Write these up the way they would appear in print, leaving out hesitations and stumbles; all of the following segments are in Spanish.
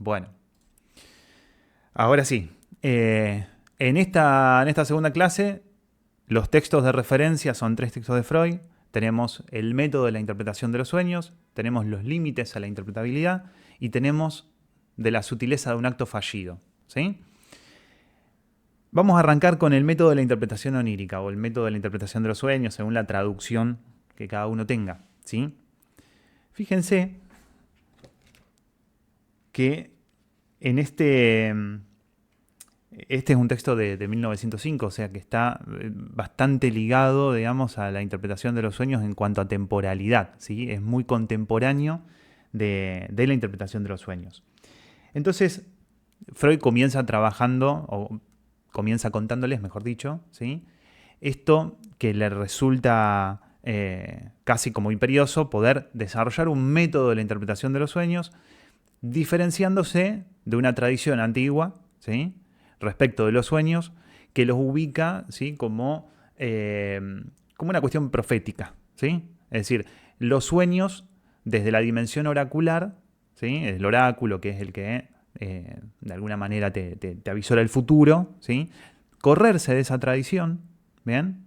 Bueno, ahora sí. En esta segunda clase, los textos de referencia son 3 textos de Freud. Tenemos el método de la interpretación de los sueños, tenemos los límites a la interpretabilidad y tenemos de la sutileza de un acto fallido. ¿Sí? Vamos a arrancar con el método de la interpretación onírica o el método de la interpretación de los sueños según la traducción que cada uno tenga. ¿Sí? Fíjense que en este es un texto de 1905, o sea que está bastante ligado, digamos, a la interpretación de los sueños en cuanto a temporalidad, ¿sí? Es muy contemporáneo de la interpretación de los sueños. Entonces, Freud comienza trabajando, o comienza contándoles, mejor dicho, ¿sí? Esto que le resulta casi como imperioso, poder desarrollar un método de la interpretación de los sueños, diferenciándose de una tradición antigua, ¿sí?, respecto de los sueños, que los ubica, ¿sí?, como una cuestión profética, ¿sí? Es decir, los sueños desde la dimensión oracular, ¿sí?, el oráculo, que es el que de alguna manera te avisora el futuro, ¿sí?, correrse de esa tradición, ¿bien?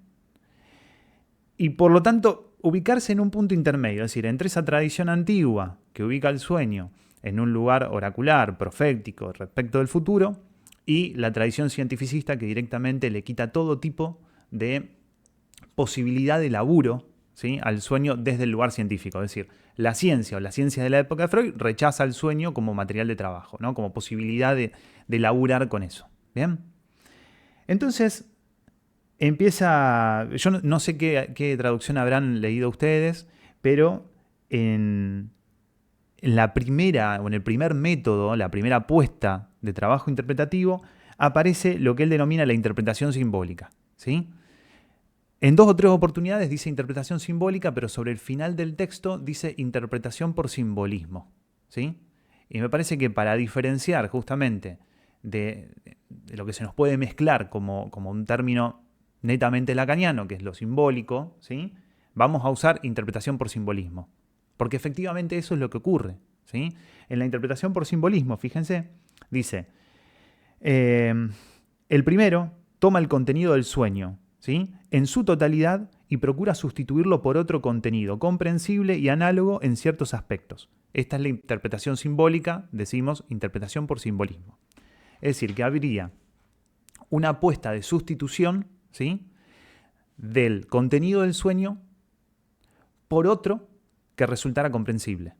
Y por lo tanto, ubicarse en un punto intermedio, es decir, entre esa tradición antigua que ubica el sueño en un lugar oracular, profético, respecto del futuro, y la tradición cientificista que directamente le quita todo tipo de posibilidad de laburo, ¿sí?, al sueño desde el lugar científico. Es decir, la ciencia o la ciencia de la época de Freud rechaza el sueño como material de trabajo, ¿no?, como posibilidad de laburar con eso. ¿Bien? Entonces, empieza, yo no sé qué traducción habrán leído ustedes, pero en la primera, o en el primer método, la primera apuesta de trabajo interpretativo, aparece lo que él denomina la interpretación simbólica, ¿sí? En 2 o 3 oportunidades dice interpretación simbólica, pero sobre el final del texto dice interpretación por simbolismo, ¿sí? Y me parece que para diferenciar justamente de lo que se nos puede mezclar como un término netamente lacaniano, que es lo simbólico, ¿sí?, vamos a usar interpretación por simbolismo. Porque efectivamente eso es lo que ocurre, ¿sí? En la interpretación por simbolismo, fíjense, dice, el primero toma el contenido del sueño, ¿sí?, en su totalidad y procura sustituirlo por otro contenido comprensible y análogo en ciertos aspectos. Esta es la interpretación simbólica, decimos interpretación por simbolismo. Es decir, que habría una apuesta de sustitución, ¿sí?, del contenido del sueño por otro que resultara comprensible.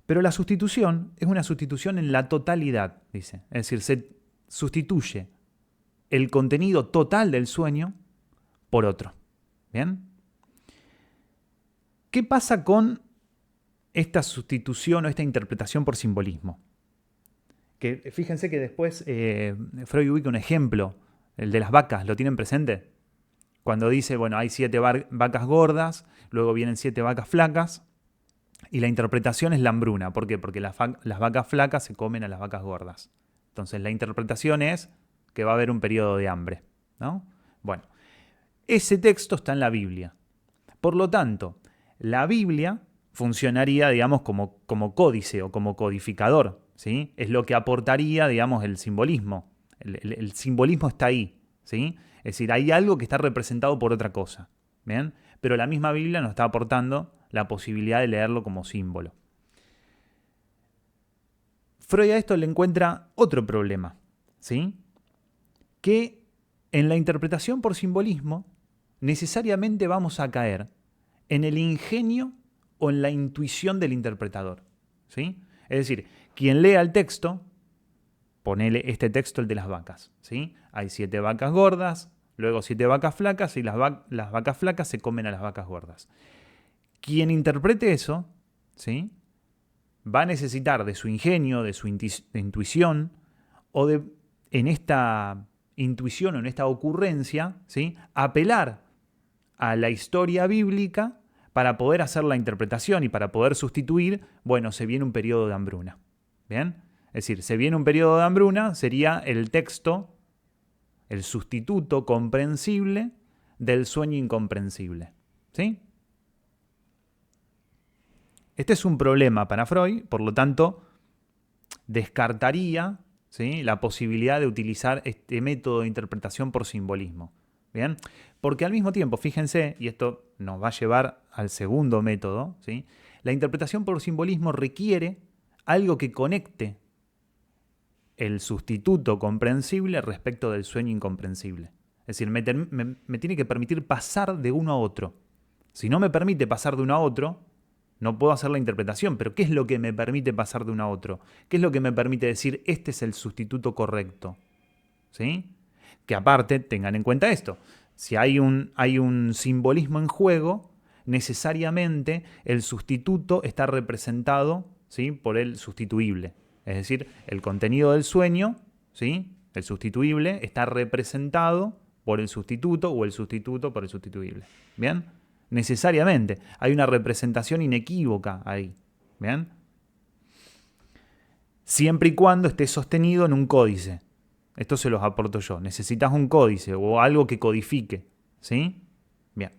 Pero la sustitución es una sustitución en la totalidad, dice. Es decir, se sustituye el contenido total del sueño por otro. ¿Bien? ¿Qué pasa con esta sustitución o esta interpretación por simbolismo? Que fíjense que después Freud ubica un ejemplo, el de las vacas, ¿lo tienen presente? Cuando dice, bueno, hay 7 vacas gordas, luego vienen 7 vacas flacas, y la interpretación es la hambruna. ¿Por qué? Porque las vacas flacas se comen a las vacas gordas. Entonces la interpretación es que va a haber un periodo de hambre, ¿no? Bueno, ese texto está en la Biblia. Por lo tanto, la Biblia funcionaría, digamos, como códice o como codificador, ¿sí? Es lo que aportaría, digamos, el simbolismo. El simbolismo está ahí, ¿sí? Es decir, hay algo que está representado por otra cosa, ¿bien? Pero la misma Biblia nos está aportando la posibilidad de leerlo como símbolo. Freud a esto le encuentra otro problema, ¿sí?, que en la interpretación por simbolismo necesariamente vamos a caer en el ingenio o en la intuición del interpretador, ¿sí? Es decir, quien lea el texto, ponele este texto, el de las vacas, ¿sí? Hay 7 vacas gordas, luego 7 vacas flacas y las vacas flacas se comen a las vacas gordas. Quien interprete eso, ¿sí?, va a necesitar de su ingenio, de su intuición, o de, en esta intuición o en esta ocurrencia, ¿sí?, apelar a la historia bíblica para poder hacer la interpretación y para poder sustituir, bueno, se viene un periodo de hambruna. ¿Bien? Es decir, se viene un periodo de hambruna, sería el texto, el sustituto comprensible del sueño incomprensible. ¿Sí? Este es un problema para Freud, por lo tanto, descartaría, ¿sí?, la posibilidad de utilizar este método de interpretación por simbolismo. ¿Bien? Porque al mismo tiempo, fíjense, y esto nos va a llevar al segundo método, ¿sí?, la interpretación por simbolismo requiere algo que conecte el sustituto comprensible respecto del sueño incomprensible. Es decir, me tiene que permitir pasar de uno a otro. Si no me permite pasar de uno a otro, no puedo hacer la interpretación. Pero ¿qué es lo que me permite pasar de uno a otro? ¿Qué es lo que me permite decir este es el sustituto correcto? ¿Sí? Que aparte, tengan en cuenta esto. Si hay un simbolismo en juego, necesariamente el sustituto está representado, ¿sí?, por el sustituible. Es decir, el contenido del sueño, ¿sí?, el sustituible, está representado por el sustituto o el sustituto por el sustituible. ¿Bien? Necesariamente. Hay una representación inequívoca ahí. ¿Bien? Siempre y cuando esté sostenido en un códice. Esto se los aporto yo. Necesitas un códice o algo que codifique. ¿Sí? Bien.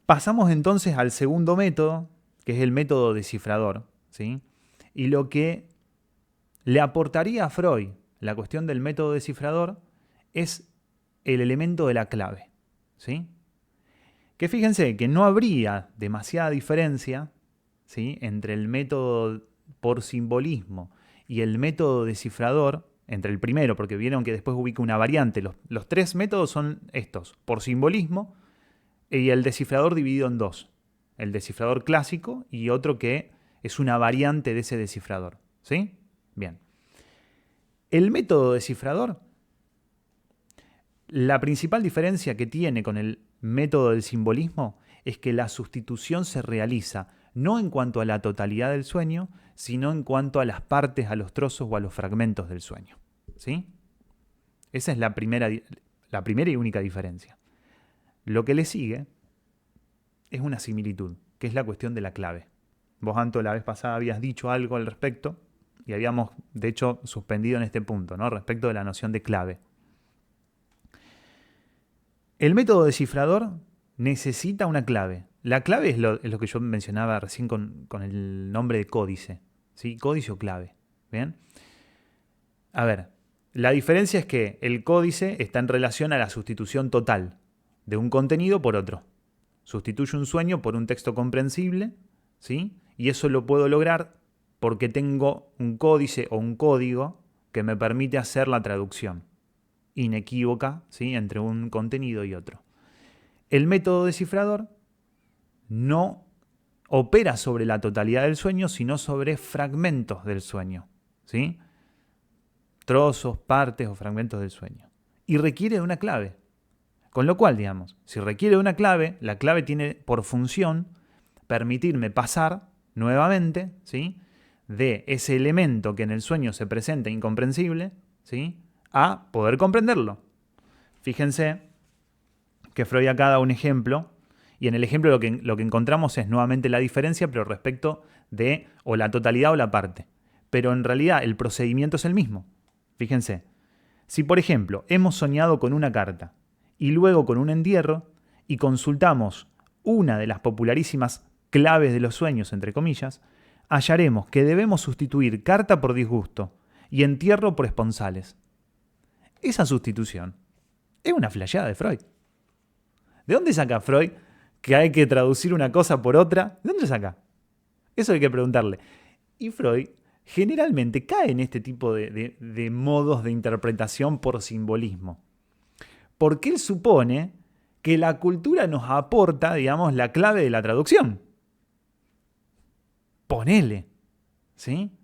Pasamos entonces al segundo método, que es el método descifrador. ¿Sí? Y lo que le aportaría a Freud la cuestión del método descifrador es el elemento de la clave. ¿Sí? Que fíjense que no habría demasiada diferencia, ¿sí?, entre el método por simbolismo y el método descifrador, entre el primero, porque vieron que después ubica una variante. Los tres métodos son estos: por simbolismo y el descifrador dividido en dos. El descifrador clásico y otro que es una variante de ese descifrador. ¿Sí? Bien. El método descifrador, la principal diferencia que tiene con el método del simbolismo es que la sustitución se realiza no en cuanto a la totalidad del sueño, sino en cuanto a las partes, a los trozos o a los fragmentos del sueño. ¿Sí? Esa es la primera y única diferencia. Lo que le sigue es una similitud, que es la cuestión de la clave. Vos, Anto, la vez pasada habías dicho algo al respecto y habíamos, de hecho, suspendido en este punto, ¿no?, respecto de la noción de clave. El método descifrador necesita una clave. La clave es lo que yo mencionaba recién con el nombre de códice. ¿Sí? Códice o clave. ¿Bien? A ver, la diferencia es que el códice está en relación a la sustitución total de un contenido por otro. Sustituye un sueño por un texto comprensible, ¿sí?, y eso lo puedo lograr porque tengo un códice o un código que me permite hacer la traducción inequívoca, ¿sí?, entre un contenido y otro. El método descifrador no opera sobre la totalidad del sueño, sino sobre fragmentos del sueño, ¿sí?, trozos, partes o fragmentos del sueño. Y requiere de una clave. Con lo cual, digamos, si requiere de una clave, la clave tiene por función permitirme pasar nuevamente, ¿sí?, de ese elemento que en el sueño se presenta incomprensible, ¿sí?, a poder comprenderlo. Fíjense que Freud acá da un ejemplo, y en el ejemplo lo que encontramos es nuevamente la diferencia, pero respecto de o la totalidad o la parte. Pero en realidad el procedimiento es el mismo. Fíjense, si por ejemplo hemos soñado con una carta y luego con un entierro y consultamos una de las popularísimas claves de los sueños, entre comillas, hallaremos que debemos sustituir carta por disgusto y entierro por esponsales. Esa sustitución es una flasheada de Freud. ¿De dónde saca Freud que hay que traducir una cosa por otra? ¿De dónde saca? Eso hay que preguntarle. Y Freud generalmente cae en este tipo de modos de interpretación por simbolismo. Porque él supone que la cultura nos aporta, digamos, la clave de la traducción. Ponele, ¿sí?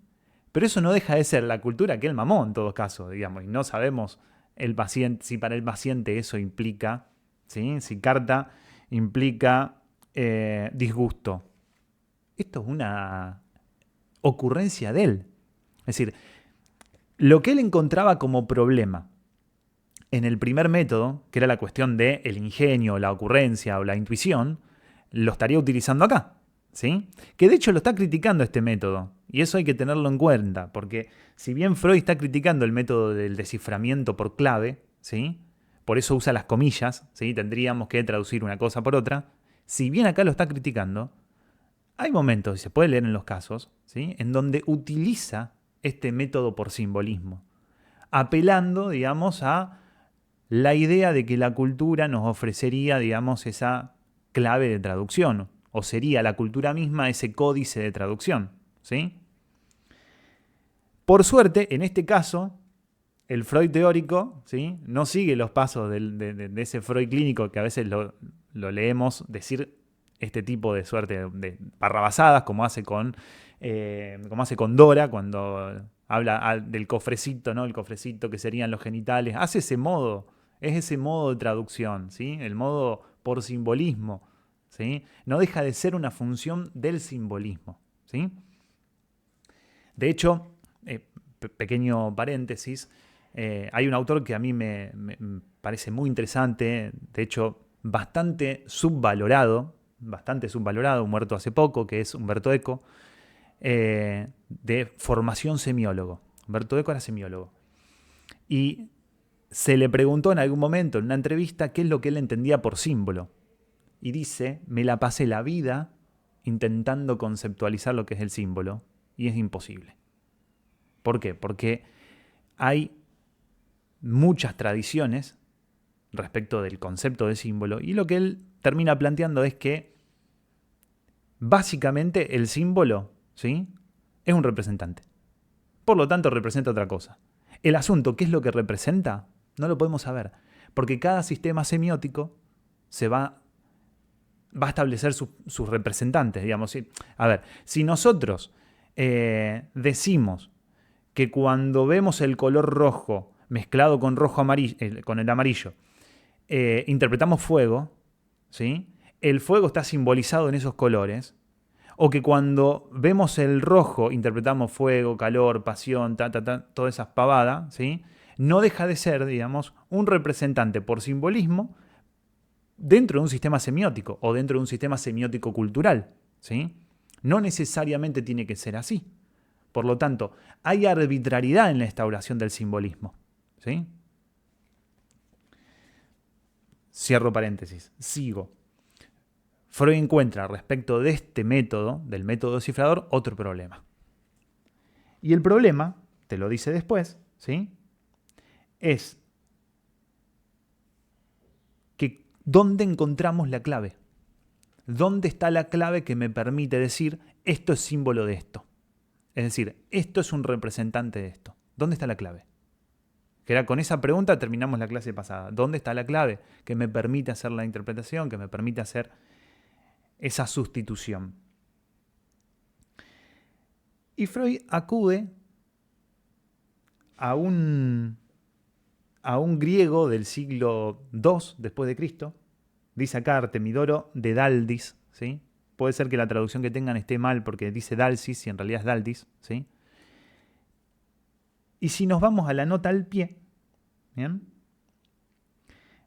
Pero eso no deja de ser la cultura que él mamó en todo caso, digamos, y no sabemos si para el paciente eso implica, ¿sí?, si carta implica disgusto. Esto es una ocurrencia de él. Es decir, lo que él encontraba como problema en el primer método, que era la cuestión del ingenio, la ocurrencia o la intuición, lo estaría utilizando acá, ¿sí? Que de hecho lo está criticando este método, y eso hay que tenerlo en cuenta, porque si bien Freud está criticando el método del desciframiento por clave, ¿sí?, por eso usa las comillas, ¿sí?, tendríamos que traducir una cosa por otra, si bien acá lo está criticando, Hay momentos, y se puede leer en los casos, ¿sí?, en donde utiliza este método por simbolismo, apelando, digamos, a la idea de que la cultura nos ofrecería, digamos, esa clave de traducción, o sería la cultura misma ese códice de traducción, ¿sí? Por suerte, en este caso, el Freud teórico, ¿sí?, no sigue los pasos de ese Freud clínico que a veces lo leemos decir este tipo de suerte de barrabasadas, como hace con Dora cuando habla del cofrecito, ¿no? El cofrecito que serían los genitales. Hace ese modo, es ese modo de traducción, ¿sí? El modo por simbolismo, ¿sí? No deja de ser una función del simbolismo, ¿sí? De hecho, pequeño paréntesis, hay un autor que a mí me parece muy interesante, de hecho bastante subvalorado, muerto hace poco, que es Umberto Eco, de formación semiólogo. Umberto Eco era semiólogo. Y se le preguntó en algún momento, en una entrevista, qué es lo que él entendía por símbolo. Y dice, me la pasé la vida intentando conceptualizar lo que es el símbolo, y es imposible. ¿Por qué? Porque hay muchas tradiciones respecto del concepto de símbolo, y lo que él termina planteando es que básicamente el símbolo, ¿sí?, es un representante. Por lo tanto, representa otra cosa. El asunto, ¿qué es lo que representa? No lo podemos saber, porque cada sistema semiótico se va a establecer sus representantes, digamos. A ver, si nosotros decimos que cuando vemos el color rojo mezclado con con el amarillo, interpretamos fuego, ¿sí?, el fuego está simbolizado en esos colores, o que cuando vemos el rojo interpretamos fuego, calor, pasión, toda esa pavada, ¿sí?, no deja de ser, digamos, un representante por simbolismo dentro de un sistema semiótico o dentro de un sistema semiótico cultural, ¿sí? No necesariamente tiene que ser así. Por lo tanto, hay arbitrariedad en la instauración del simbolismo, ¿sí? Cierro paréntesis, sigo. Freud encuentra respecto de este método, del método descifrador, otro problema. Y el problema, te lo dice después, ¿sí?, es que ¿dónde encontramos la clave? ¿Dónde está la clave que me permite decir esto es símbolo de esto? Es decir, esto es un representante de esto. ¿Dónde está la clave? Que era con esa pregunta terminamos la clase pasada. ¿Dónde está la clave que me permite hacer la interpretación, que me permite hacer esa sustitución? Y Freud acude a un griego del siglo II después de Cristo. Dice acá Artemidoro de Daldis, ¿sí? Puede ser que la traducción que tengan esté mal porque dice Dalsis y en realidad es Daldis, ¿sí? Y si nos vamos a la nota al pie, ¿bien?,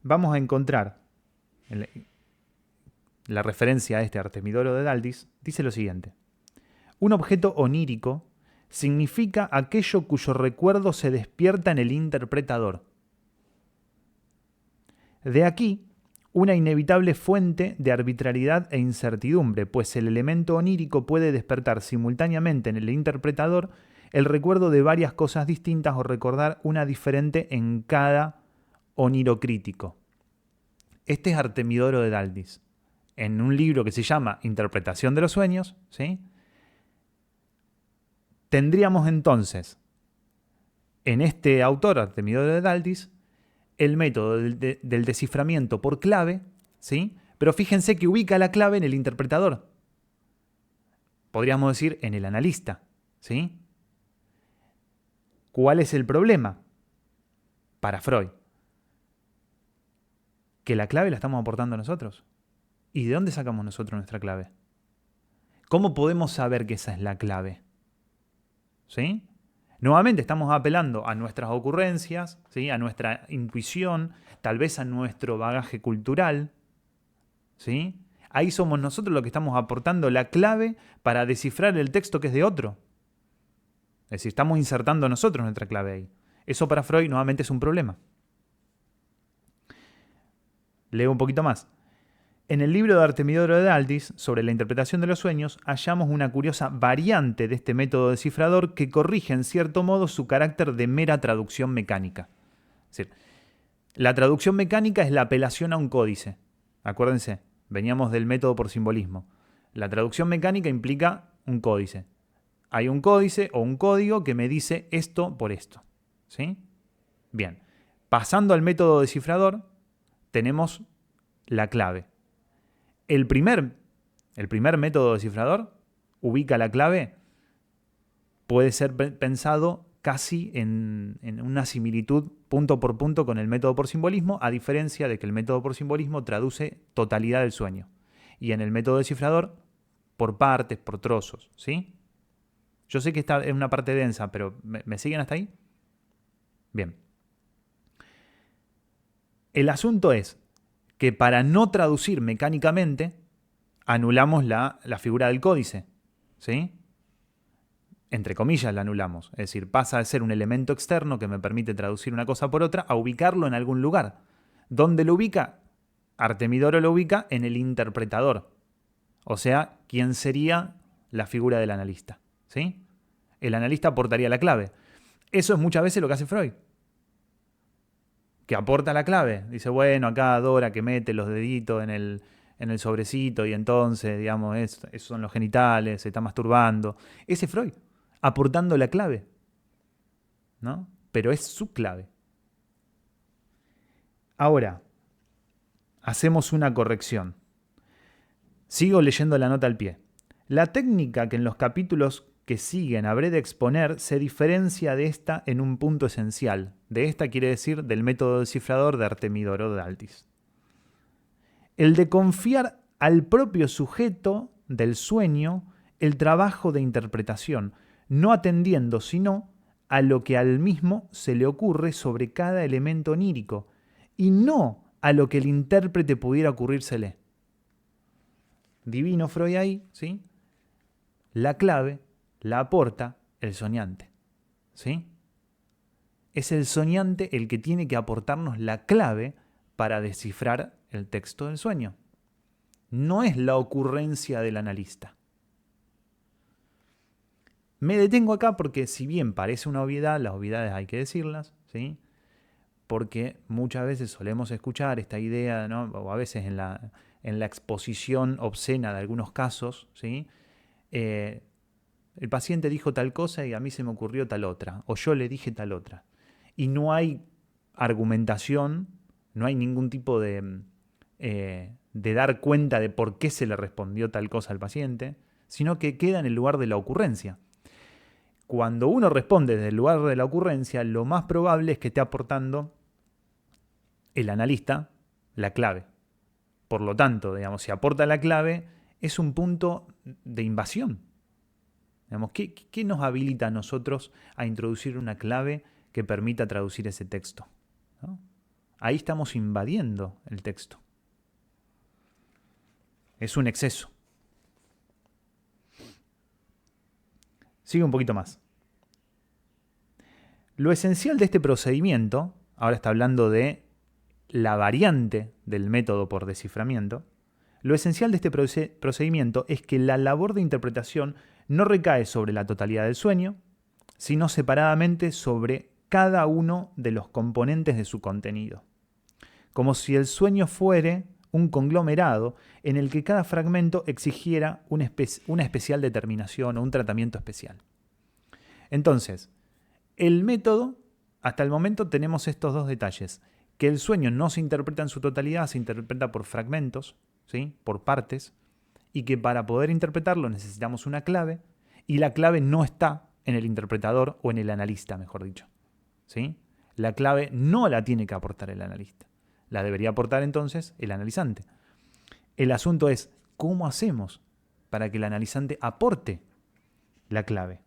vamos a encontrar la referencia a este Artemidoro de Daldis, dice lo siguiente: un objeto onírico significa aquello cuyo recuerdo se despierta en el interpretador. De aquí una inevitable fuente de arbitrariedad e incertidumbre, pues el elemento onírico puede despertar simultáneamente en el interpretador el recuerdo de varias cosas distintas o recordar una diferente en cada onirocrítico. Este es Artemidoro de Daldis, en un libro que se llama Interpretación de los sueños, ¿sí? Tendríamos entonces, en este autor, Artemidoro de Daldis, el método del desciframiento por clave, ¿sí? Pero fíjense que ubica la clave en el interpretador. Podríamos decir en el analista, ¿sí? ¿Cuál es el problema? Para Freud, que la clave la estamos aportando nosotros. ¿Y de dónde sacamos nosotros nuestra clave? ¿Cómo podemos saber que esa es la clave? ¿Sí? Nuevamente estamos apelando a nuestras ocurrencias, ¿sí?, a nuestra intuición, tal vez a nuestro bagaje cultural, ¿sí? Ahí somos nosotros los que estamos aportando la clave para descifrar el texto que es de otro. Es decir, estamos insertando nosotros nuestra clave ahí. Eso para Freud nuevamente es un problema. Leo un poquito más. En el libro de Artemidoro de Daldis, sobre la interpretación de los sueños, hallamos una curiosa variante de este método descifrador que corrige en cierto modo su carácter de mera traducción mecánica. Es decir, la traducción mecánica es la apelación a un códice. Acuérdense, veníamos del método por simbolismo. La traducción mecánica implica un códice. Hay un códice o un código que me dice esto por esto. ¿Sí? Bien. Pasando al método descifrador, tenemos la clave. El primer método descifrador ubica la clave, puede ser pensado casi en una similitud punto por punto con el método por simbolismo, a diferencia de que el método por simbolismo traduce totalidad del sueño. Y en el método descifrador, por partes, por trozos. ¿Sí? Yo sé que esta es una parte densa, pero ¿me siguen hasta ahí? Bien. El asunto es que para no traducir mecánicamente, anulamos la figura del códice. ¿Sí? Entre comillas la anulamos. Es decir, pasa de ser un elemento externo que me permite traducir una cosa por otra a ubicarlo en algún lugar. ¿Dónde lo ubica? Artemidoro lo ubica en el interpretador. O sea, ¿quién sería la figura del analista? ¿Sí? El analista aportaría la clave. Eso es muchas veces lo que hace Freud, que aporta la clave. Dice, bueno, acá Dora que mete los deditos en el sobrecito y entonces, digamos, esos son los genitales, se está masturbando. Ese es Freud, aportando la clave, ¿no? Pero es su clave. Ahora, hacemos una corrección. Sigo leyendo la nota al pie. La técnica que en los capítulos que siguen habré de exponer se diferencia de esta en un punto esencial. De esta quiere decir del método descifrador de Artemidoro de Daldis. El de confiar al propio sujeto del sueño el trabajo de interpretación, no atendiendo sino a lo que al mismo se le ocurre sobre cada elemento onírico, y no a lo que el intérprete pudiera ocurrírsele. Divino Freud ahí, ¿sí? La clave la aporta el soñante, ¿sí? Es el soñante el que tiene que aportarnos la clave para descifrar el texto del sueño. No es la ocurrencia del analista. Me detengo acá porque si bien parece una obviedad, las obviedades hay que decirlas, ¿sí? Porque muchas veces solemos escuchar esta idea, ¿no? O a veces en la exposición obscena de algunos casos, ¿sí? El paciente dijo tal cosa y a mí se me ocurrió tal otra, o yo le dije tal otra. Y no hay argumentación, no hay ningún tipo de dar cuenta de por qué se le respondió tal cosa al paciente, sino que queda en el lugar de la ocurrencia. Cuando uno responde desde el lugar de la ocurrencia, lo más probable es que esté aportando el analista la clave. Por lo tanto, digamos, si aporta la clave, es un punto de invasión. Digamos, ¿qué nos habilita a nosotros a introducir una clave que permita traducir ese texto? ¿No? Ahí estamos invadiendo el texto. Es un exceso. Sigue un poquito más. Lo esencial de este procedimiento, ahora está hablando de la variante del método por desciframiento, lo esencial de este procedimiento es que la labor de interpretación no recae sobre la totalidad del sueño, sino separadamente sobre cada uno de los componentes de su contenido. Como si el sueño fuere un conglomerado en el que cada fragmento exigiera una especial determinación o un tratamiento especial. Entonces, el método, hasta el momento tenemos estos dos detalles, que el sueño no se interpreta en su totalidad, se interpreta por fragmentos, ¿sí? Por partes, y que para poder interpretarlo necesitamos una clave, y la clave no está en el interpretador o en el analista, mejor dicho, ¿sí? La clave no la tiene que aportar el analista, la debería aportar entonces el analizante. El asunto es, ¿cómo hacemos para que el analizante aporte la clave?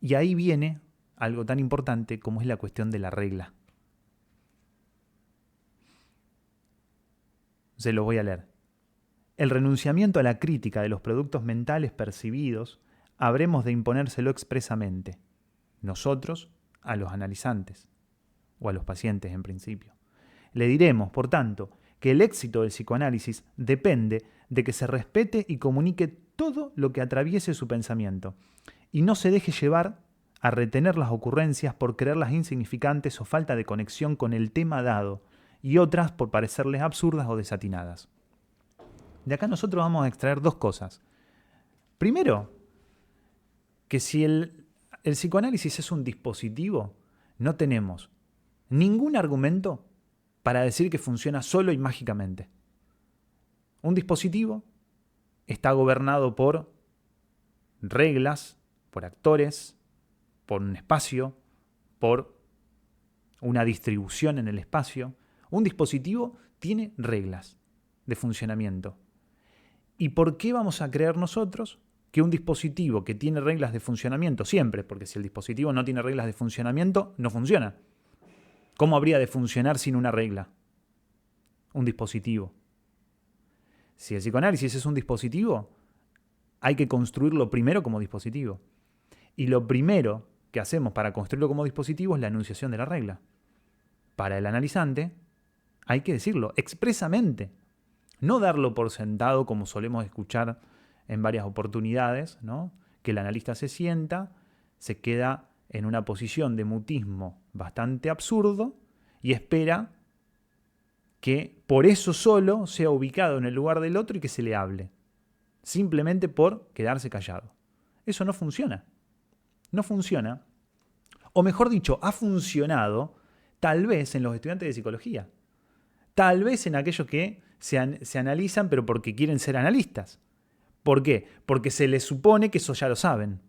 Y ahí viene algo tan importante como es la cuestión de la regla. Se lo voy a leer. El renunciamiento a la crítica de los productos mentales percibidos habremos de imponérselo expresamente, nosotros a los analizantes, o a los pacientes en principio. Le diremos, por tanto, que el éxito del psicoanálisis depende de que se respete y comunique todo lo que atraviese su pensamiento y no se deje llevar a retener las ocurrencias por creerlas insignificantes o falta de conexión con el tema dado y otras por parecerles absurdas o desatinadas. De acá nosotros vamos a extraer dos cosas. Primero, que si el psicoanálisis es un dispositivo, no tenemos ningún argumento para decir que funciona solo y mágicamente. Un dispositivo está gobernado por reglas, por actores, por un espacio, por una distribución en el espacio. Un dispositivo tiene reglas de funcionamiento. ¿Y por qué vamos a creer nosotros que un dispositivo que tiene reglas de funcionamiento siempre? Porque si el dispositivo no tiene reglas de funcionamiento, no funciona. ¿Cómo habría de funcionar sin una regla? Un dispositivo. Si el psicoanálisis es un dispositivo, hay que construirlo primero como dispositivo. Y lo primero que hacemos para construirlo como dispositivo es la enunciación de la regla. Para el analizante, hay que decirlo expresamente. No darlo por sentado como solemos escuchar en varias oportunidades, ¿no? Que el analista se sienta, se queda en una posición de mutismo bastante absurdo y espera que por eso solo sea ubicado en el lugar del otro y que se le hable, simplemente por quedarse callado. Eso no funciona. No funciona. O mejor dicho, ha funcionado tal vez en los estudiantes de psicología. Tal vez en aquellos que se analizan pero porque quieren ser analistas. ¿Por qué? Porque se les supone que eso ya lo saben.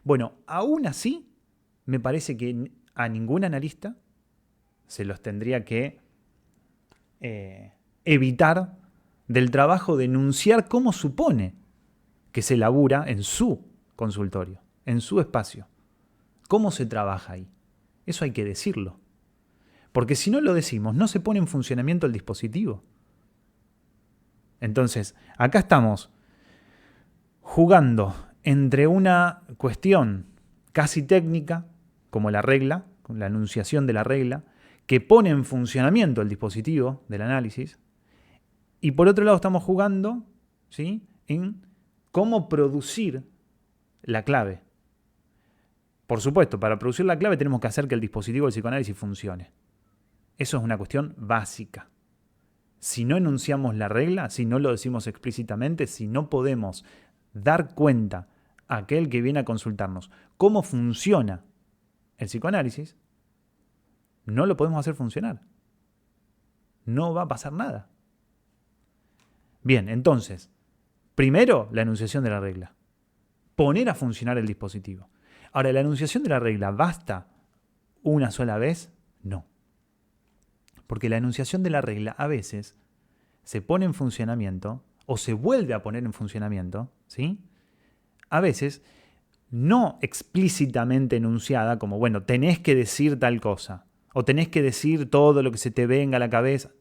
Bueno, aún así, me parece que a ningún analista se los tendría que evitar del trabajo de enunciar cómo supone que se labura en su consultorio, en su espacio. ¿Cómo se trabaja ahí? Eso hay que decirlo. Porque si no lo decimos, no se pone en funcionamiento el dispositivo. Entonces, acá estamos jugando entre una cuestión casi técnica, como la regla, la enunciación de la regla, que pone en funcionamiento el dispositivo del análisis, y por otro lado estamos jugando, ¿sí?, en cómo producir la clave. Por supuesto, para producir la clave tenemos que hacer que el dispositivo del psicoanálisis funcione. Eso es una cuestión básica. Si no enunciamos la regla, si no lo decimos explícitamente, si no podemos dar cuenta a aquel que viene a consultarnos cómo funciona el psicoanálisis, no lo podemos hacer funcionar. No va a pasar nada. Bien, entonces, primero la enunciación de la regla. Poner a funcionar el dispositivo. Ahora, ¿la enunciación de la regla basta una sola vez? No. Porque la enunciación de la regla a veces se pone en funcionamiento o se vuelve a poner en funcionamiento, ¿sí? A veces no explícitamente enunciada como, bueno, tenés que decir tal cosa o tenés que decir todo lo que se te venga a la cabeza.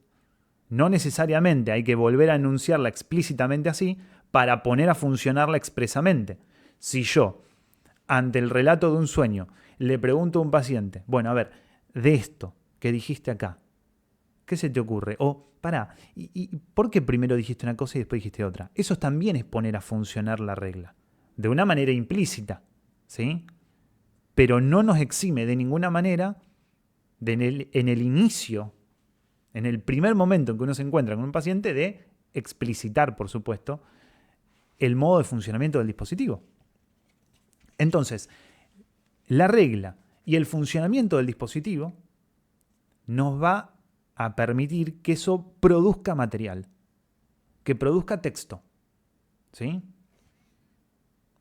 No necesariamente hay que volver a enunciarla explícitamente así para poner a funcionarla expresamente. Si yo, ante el relato de un sueño, le pregunto a un paciente, bueno, a ver, de esto que dijiste acá, ¿qué se te ocurre? O, pará, ¿y por qué primero dijiste una cosa y después dijiste otra? Eso también es poner a funcionar la regla, de una manera implícita, ¿sí? Pero no nos exime de ninguna manera en el inicio, en el primer momento en que uno se encuentra con un paciente, de explicitar, por supuesto, el modo de funcionamiento del dispositivo. Entonces, la regla y el funcionamiento del dispositivo nos va a permitir que eso produzca material, que produzca texto, ¿sí?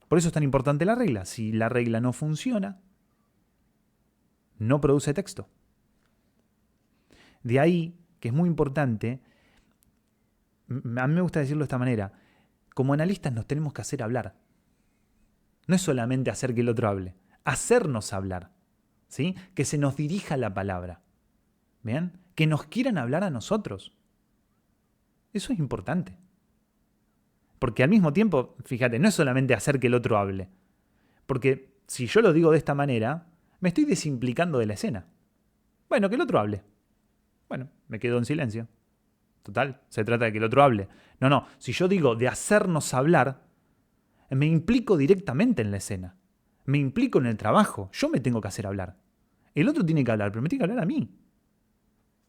Por eso es tan importante la regla. Si la regla no funciona, no produce texto. De ahí que es muy importante, a mí me gusta decirlo de esta manera, como analistas nos tenemos que hacer hablar. No es solamente hacer que el otro hable, hacernos hablar, ¿sí? Que se nos dirija la palabra, ¿bien? Que nos quieran hablar a nosotros. Eso es importante. Porque al mismo tiempo, fíjate, no es solamente hacer que el otro hable. Porque si yo lo digo de esta manera, me estoy desimplicando de la escena. Bueno, que el otro hable. Bueno, me quedo en silencio. Total, se trata de que el otro hable. No, si yo digo de hacernos hablar, me implico directamente en la escena. Me implico en el trabajo. Yo me tengo que hacer hablar. El otro tiene que hablar, pero me tiene que hablar a mí.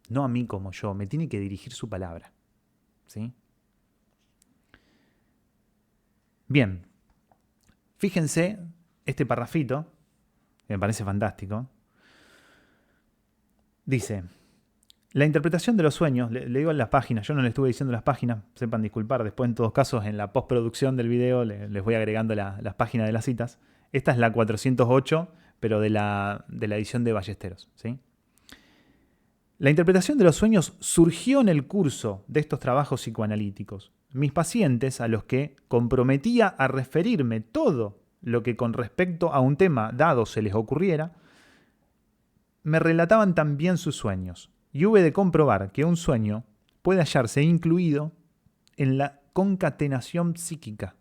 No a mí como yo, me tiene que dirigir su palabra. ¿Sí? Bien, fíjense este parrafito, que me parece fantástico. Dice, la interpretación de los sueños, le digo en las páginas, yo no le estuve diciendo las páginas, sepan disculpar, después en todos casos en la postproducción del video les voy agregando las páginas de las citas. Esta es la 408, pero de la edición de Ballesteros. ¿Sí? La interpretación de los sueños surgió en el curso de estos trabajos psicoanalíticos. Mis pacientes, a los que comprometía a referirme todo lo que con respecto a un tema dado se les ocurriera, me relataban también sus sueños, y hube de comprobar que un sueño puede hallarse incluido en la concatenación psíquica,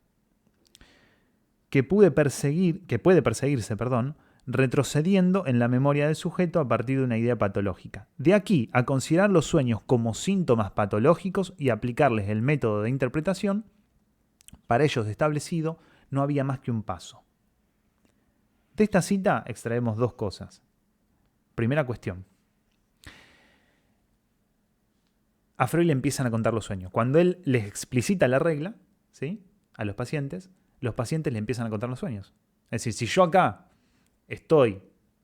que puede perseguirse, retrocediendo en la memoria del sujeto a partir de una idea patológica. De aquí a considerar los sueños como síntomas patológicos y aplicarles el método de interpretación, para ellos establecido, no había más que un paso. De esta cita extraemos dos cosas. Primera cuestión. A Freud le empiezan a contar los sueños. Cuando él les explicita la regla, ¿sí?, a los pacientes le empiezan a contar los sueños. Es decir, si yo acá estoy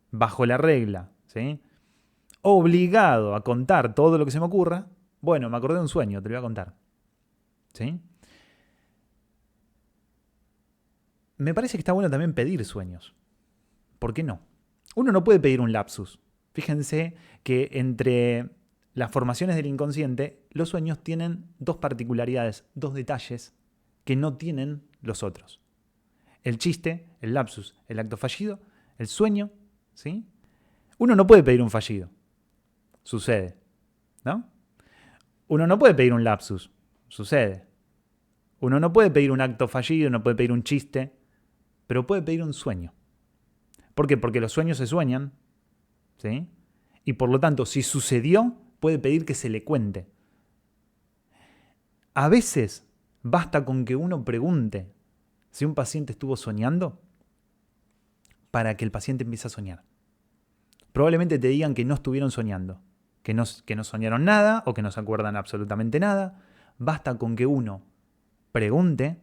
bajo la regla, ¿sí?, obligado a contar todo lo que se me ocurra, bueno, me acordé de un sueño, te lo voy a contar. ¿Sí? Me parece que está bueno también pedir sueños. ¿Por qué no? Uno no puede pedir un lapsus. Fíjense que entre las formaciones del inconsciente, los sueños tienen dos particularidades, dos detalles que no tienen los otros. El chiste, el lapsus, el acto fallido, el sueño, ¿sí? Uno no puede pedir un fallido. Sucede, ¿no? Uno no puede pedir un lapsus. Sucede. Uno no puede pedir un acto fallido, no puede pedir un chiste, pero puede pedir un sueño. ¿Por qué? Porque los sueños se sueñan, ¿sí? Y por lo tanto, si sucedió, puede pedir que se le cuente. A veces basta con que uno pregunte si un paciente estuvo soñando para que el paciente empiece a soñar. Probablemente te digan que no estuvieron soñando, que no soñaron nada o que no se acuerdan absolutamente nada. Basta con que uno pregunte,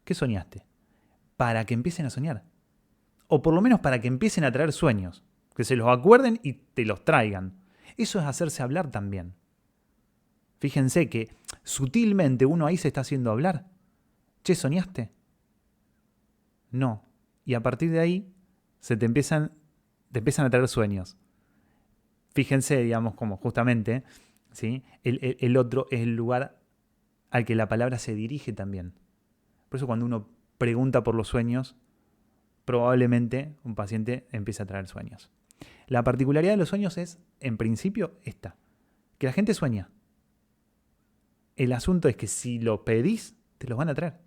¿qué soñaste? Para que empiecen a soñar. O por lo menos para que empiecen a traer sueños, que se los acuerden y te los traigan. Eso es hacerse hablar también. Fíjense que sutilmente uno ahí se está haciendo hablar. Che, ¿soñaste? No. Y a partir de ahí te empiezan a traer sueños. Fíjense, digamos, como justamente, ¿sí?, el otro es el lugar al que la palabra se dirige también. Por eso cuando uno pregunta por los sueños, probablemente un paciente empiece a traer sueños. La particularidad de los sueños es, en principio, esta: que la gente sueña. El asunto es que si lo pedís, te los van a traer.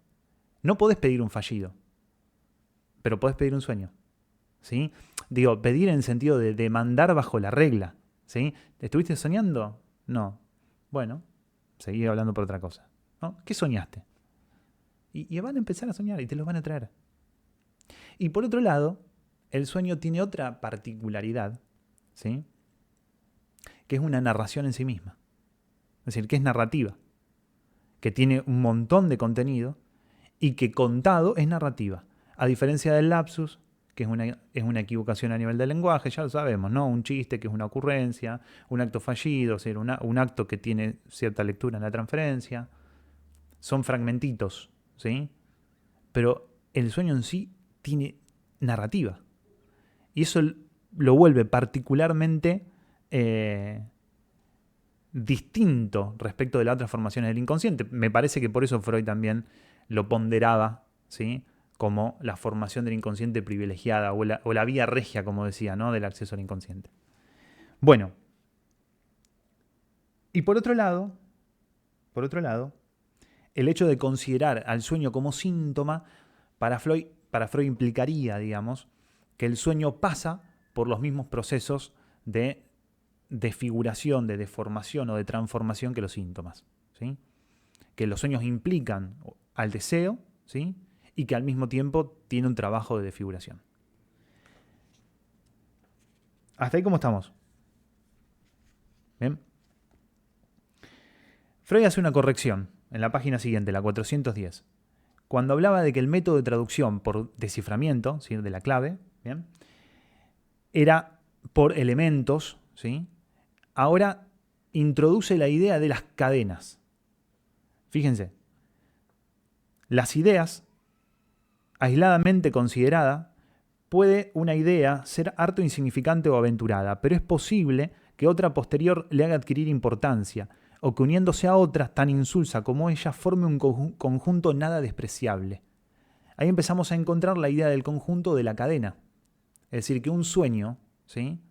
No podés pedir un fallido, pero podés pedir un sueño. ¿Sí? Digo, pedir en el sentido de demandar bajo la regla. ¿Sí? ¿Estuviste soñando? No. Bueno, seguí hablando por otra cosa, ¿no? ¿Qué soñaste? Y van a empezar a soñar y te los van a traer. Y por otro lado, el sueño tiene otra particularidad, ¿sí?, que es una narración en sí misma. Es decir, que es narrativa, que tiene un montón de contenido y que contado es narrativa. A diferencia del lapsus, que es una equivocación a nivel del lenguaje, ya lo sabemos, ¿no? Un chiste que es una ocurrencia, un acto fallido, es decir, un acto que tiene cierta lectura en la transferencia. Son fragmentitos, ¿sí? Pero el sueño en sí tiene narrativa. Y eso lo vuelve particularmente distinto respecto de las otras formaciones del inconsciente. Me parece que por eso Freud también lo ponderaba, ¿sí?, como la formación del inconsciente privilegiada o la vía regia, como decía, ¿no?, del acceso al inconsciente. Bueno, y por otro lado, el hecho de considerar al sueño como síntoma para Freud implicaría, digamos, que el sueño pasa por los mismos procesos de desfiguración, de deformación o de transformación que los síntomas, ¿sí? Que los sueños implican al deseo, ¿sí? Y que al mismo tiempo tiene un trabajo de desfiguración. ¿Hasta ahí cómo estamos? ¿Bien? Freud hace una corrección en la página siguiente, la 410, cuando hablaba de que el método de traducción por desciframiento, ¿sí? De la clave, ¿bien? Era por elementos, ¿sí? Ahora introduce la idea de las cadenas. Fíjense, las ideas, aisladamente considerada, puede una idea ser harto insignificante o aventurada, pero es posible que otra posterior le haga adquirir importancia, o que uniéndose a otras tan insulsa como ella forme un conjunto nada despreciable. Ahí empezamos a encontrar la idea del conjunto de la cadena. Es decir, que un sueño, ¿sí?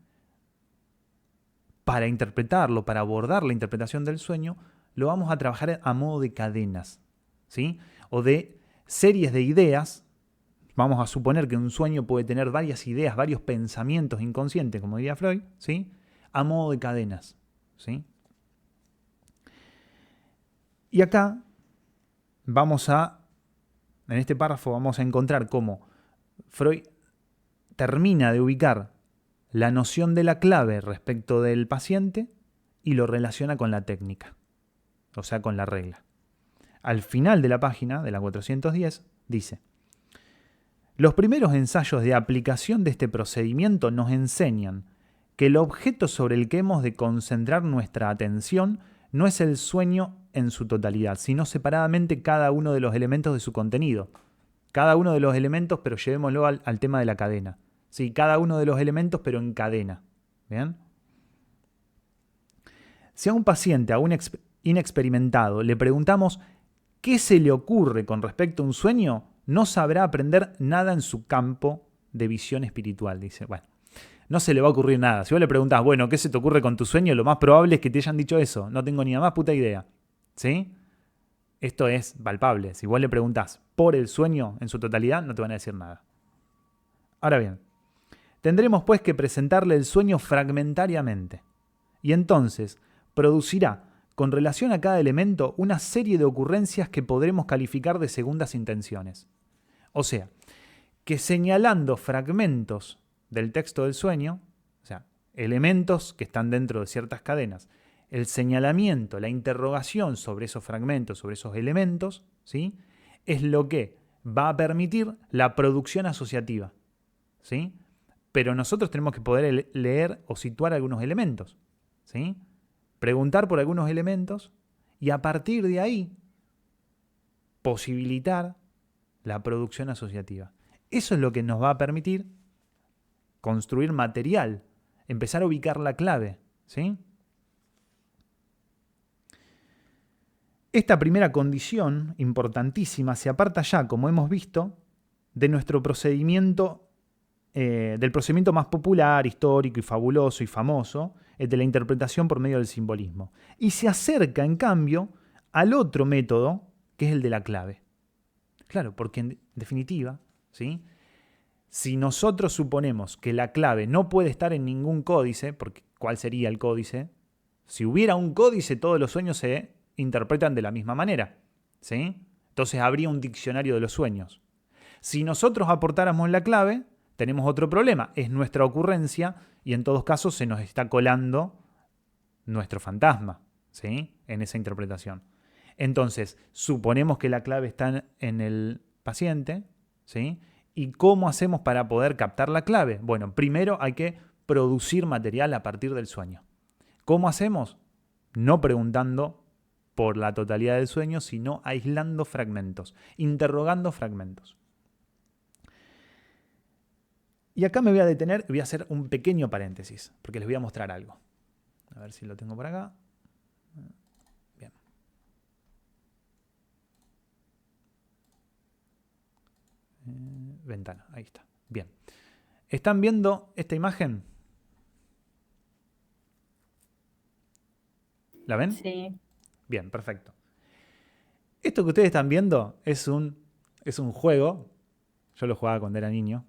Para interpretarlo, para abordar la interpretación del sueño, lo vamos a trabajar a modo de cadenas, ¿sí? O de series de ideas. Vamos a suponer que un sueño puede tener varias ideas, varios pensamientos inconscientes, como diría Freud, ¿sí? A modo de cadenas, ¿sí? Y acá en este párrafo vamos a encontrar cómo Freud termina de ubicar la noción de la clave respecto del paciente y lo relaciona con la técnica, o sea, con la regla. Al final de la página, de la 410, dice: los primeros ensayos de aplicación de este procedimiento nos enseñan que el objeto sobre el que hemos de concentrar nuestra atención no es el sueño en su totalidad, sino separadamente cada uno de los elementos de su contenido. Cada uno de los elementos, pero llevémoslo al tema de la cadena. Sí, cada uno de los elementos, pero en cadena. ¿Bien? Si a un paciente, a un inexperimentado, le preguntamos qué se le ocurre con respecto a un sueño, no sabrá aprender nada en su campo de visión espiritual. Dice, bueno, no se le va a ocurrir nada. Si vos le preguntás, bueno, ¿qué se te ocurre con tu sueño? Lo más probable es que te hayan dicho eso. No tengo ni la más puta idea. ¿Sí? Esto es palpable. Si vos le preguntás por el sueño en su totalidad, no te van a decir nada. Ahora bien, tendremos pues que presentarle el sueño fragmentariamente. Y entonces producirá, con relación a cada elemento, una serie de ocurrencias que podremos calificar de segundas intenciones. O sea, que señalando fragmentos del texto del sueño, o sea, elementos que están dentro de ciertas cadenas, el señalamiento, la interrogación sobre esos fragmentos, sobre esos elementos, ¿sí? Es lo que va a permitir la producción asociativa, ¿sí? Pero nosotros tenemos que poder leer o situar algunos elementos, ¿sí? Preguntar por algunos elementos y a partir de ahí posibilitar la producción asociativa. Eso es lo que nos va a permitir construir material, empezar a ubicar la clave, ¿sí? Esta primera condición, importantísima, se aparta ya, como hemos visto, de nuestro procedimiento, del procedimiento más popular, histórico y fabuloso y famoso, el de la interpretación por medio del simbolismo. Y se acerca, en cambio, al otro método, que es el de la clave. Claro, porque en definitiva, ¿sí? Si nosotros suponemos que la clave no puede estar en ningún códice, porque ¿cuál sería el códice? Si hubiera un códice, todos los sueños se interpretan de la misma manera, ¿sí? Entonces habría un diccionario de los sueños. Si nosotros aportáramos la clave, tenemos otro problema, es nuestra ocurrencia y en todos casos se nos está colando nuestro fantasma, ¿sí? En esa interpretación. Entonces, suponemos que la clave está en el paciente, ¿sí? ¿Y cómo hacemos para poder captar la clave? Bueno, primero hay que producir material a partir del sueño. ¿Cómo hacemos? No preguntando por la totalidad del sueño, sino aislando fragmentos, interrogando fragmentos. Y acá me voy a detener y voy a hacer un pequeño paréntesis, porque les voy a mostrar algo. A ver si lo tengo por acá. Bien. Ventana, ahí está. Bien. ¿Están viendo esta imagen? ¿La ven? Sí. Bien, perfecto. Esto que ustedes están viendo es un juego. Yo lo jugaba cuando era niño.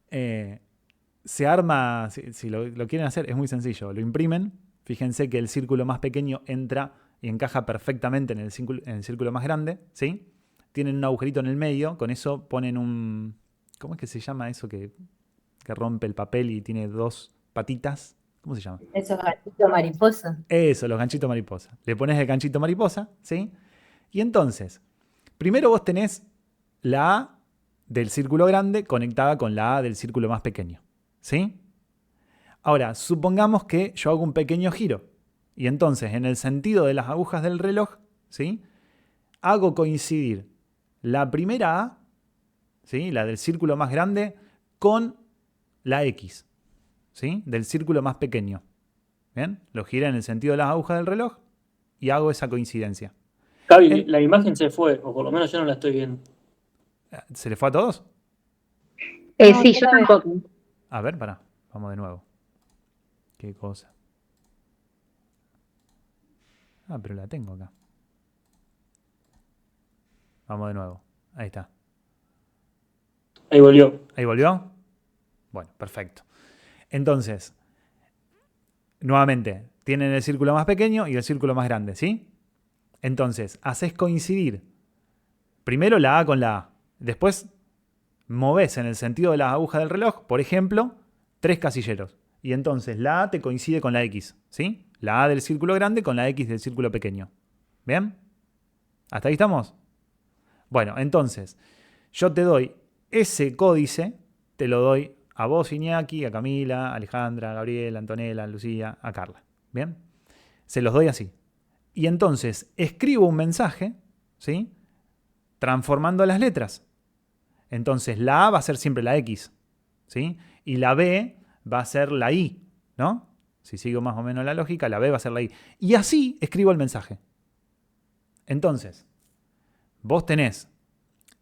Se arma, si lo quieren hacer, es muy sencillo. Lo imprimen, Fíjense que el círculo más pequeño entra y encaja perfectamente en el círculo más grande, ¿sí? Tienen un agujerito en el medio, con eso ponen un... ¿Cómo es que se llama eso que rompe el papel y tiene dos patitas? ¿Cómo se llama? Eso es gatito mariposa. Eso, los ganchitos mariposa. Le pones el ganchito mariposa, ¿sí? Y entonces, primero vos tenés la A del círculo grande conectada con la A del círculo más pequeño, ¿sí? Ahora, supongamos que yo hago un pequeño giro y entonces en el sentido de las agujas del reloj, ¿sí? Hago coincidir la primera A, ¿sí? La del círculo más grande, con la X, ¿sí? Del círculo más pequeño. ¿Bien? Lo giré en el sentido de las agujas del reloj y hago esa coincidencia. Javi, En- la imagen se fue, o por lo menos yo no la estoy viendo. ¿Se le fue a todos? No, Sí, yo yo la veo. tampoco. A ver, pará. Vamos de nuevo. Qué cosa. Ah, pero la tengo acá. Vamos de nuevo. Ahí está. Ahí volvió. ¿Ahí volvió? Bueno, perfecto. Entonces, nuevamente, tienen el círculo más pequeño y el círculo más grande, ¿sí? Entonces, haces coincidir primero la A con la A. Después, movés en el sentido de las agujas del reloj, por ejemplo, 3 casilleros. Y entonces la A te coincide con la X, ¿sí? La A del círculo grande con la X del círculo pequeño. ¿Bien? ¿Hasta ahí estamos? Bueno, entonces, yo te doy ese códice, te lo doy a vos, Iñaki, a Camila, a Alejandra, a Gabriela, a Antonella, a Lucía, a Carla. ¿Bien? Se los doy así. Y entonces escribo un mensaje, ¿sí? Transformando las letras. Entonces la A va a ser siempre la X, ¿sí? Y la B va a ser la I, ¿no? Si sigo más o menos la lógica, la B va a ser la I. Y así escribo el mensaje. Entonces, vos tenés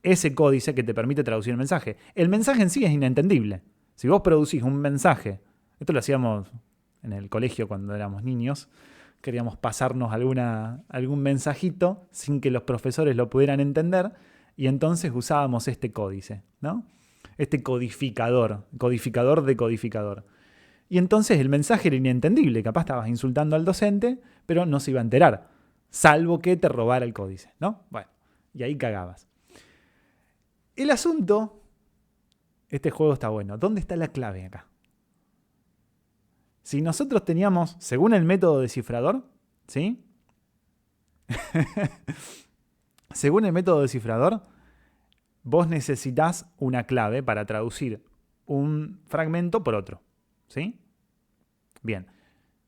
ese códice que te permite traducir el mensaje. El mensaje en sí es inentendible. Si vos producís un mensaje, esto lo hacíamos en el colegio cuando éramos niños, queríamos pasarnos algún mensajito sin que los profesores lo pudieran entender, y entonces usábamos este códice, ¿no? Este codificador de codificador. Y entonces el mensaje era inentendible, capaz estabas insultando al docente, pero no se iba a enterar, salvo que te robara el códice, ¿no? Bueno, y ahí cagabas. El asunto, este juego está bueno, ¿dónde está la clave acá? Si nosotros teníamos, según el método descifrador, ¿sí? Según el método descifrador, vos necesitas una clave para traducir un fragmento por otro, ¿sí? Bien,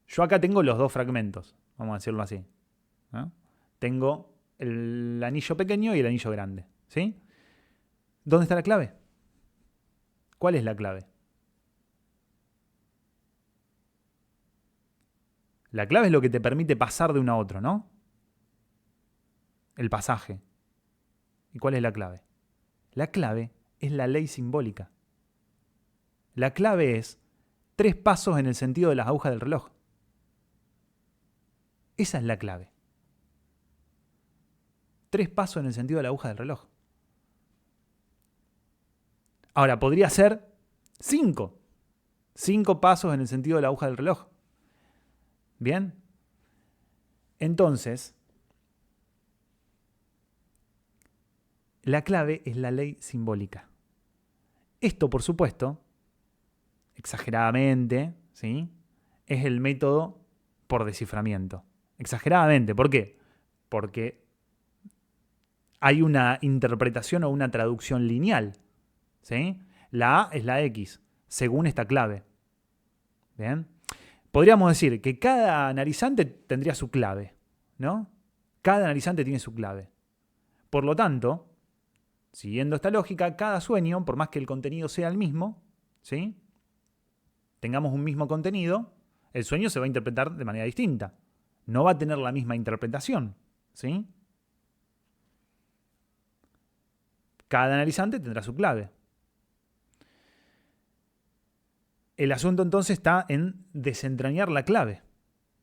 yo acá tengo los dos fragmentos, vamos a decirlo así, ¿no? Tengo el anillo pequeño y el anillo grande, ¿sí? ¿Dónde está la clave? ¿Cuál es la clave? La clave es lo que te permite pasar de uno a otro, ¿no? El pasaje. ¿Y cuál es la clave? La clave es la ley simbólica. La clave es 3 pasos en el sentido de las agujas del reloj. Esa es la clave. 3 pasos en el sentido de la aguja del reloj. Ahora, podría ser 5. 5 pasos en el sentido de la aguja del reloj. ¿Bien? Entonces, la clave es la ley simbólica. Esto, por supuesto, exageradamente, ¿sí? Es el método por desciframiento. Exageradamente, ¿por qué? Porque hay una interpretación o una traducción lineal, ¿sí? La A es la X, según esta clave. ¿Bien? Podríamos decir que cada analizante tendría su clave, ¿no? Cada analizante tiene su clave. Por lo tanto, siguiendo esta lógica, cada sueño, por más que el contenido sea el mismo, ¿sí? Tengamos un mismo contenido, el sueño se va a interpretar de manera distinta. No va a tener la misma interpretación, ¿sí? Cada analizante tendrá su clave. El asunto entonces está en desentrañar la clave,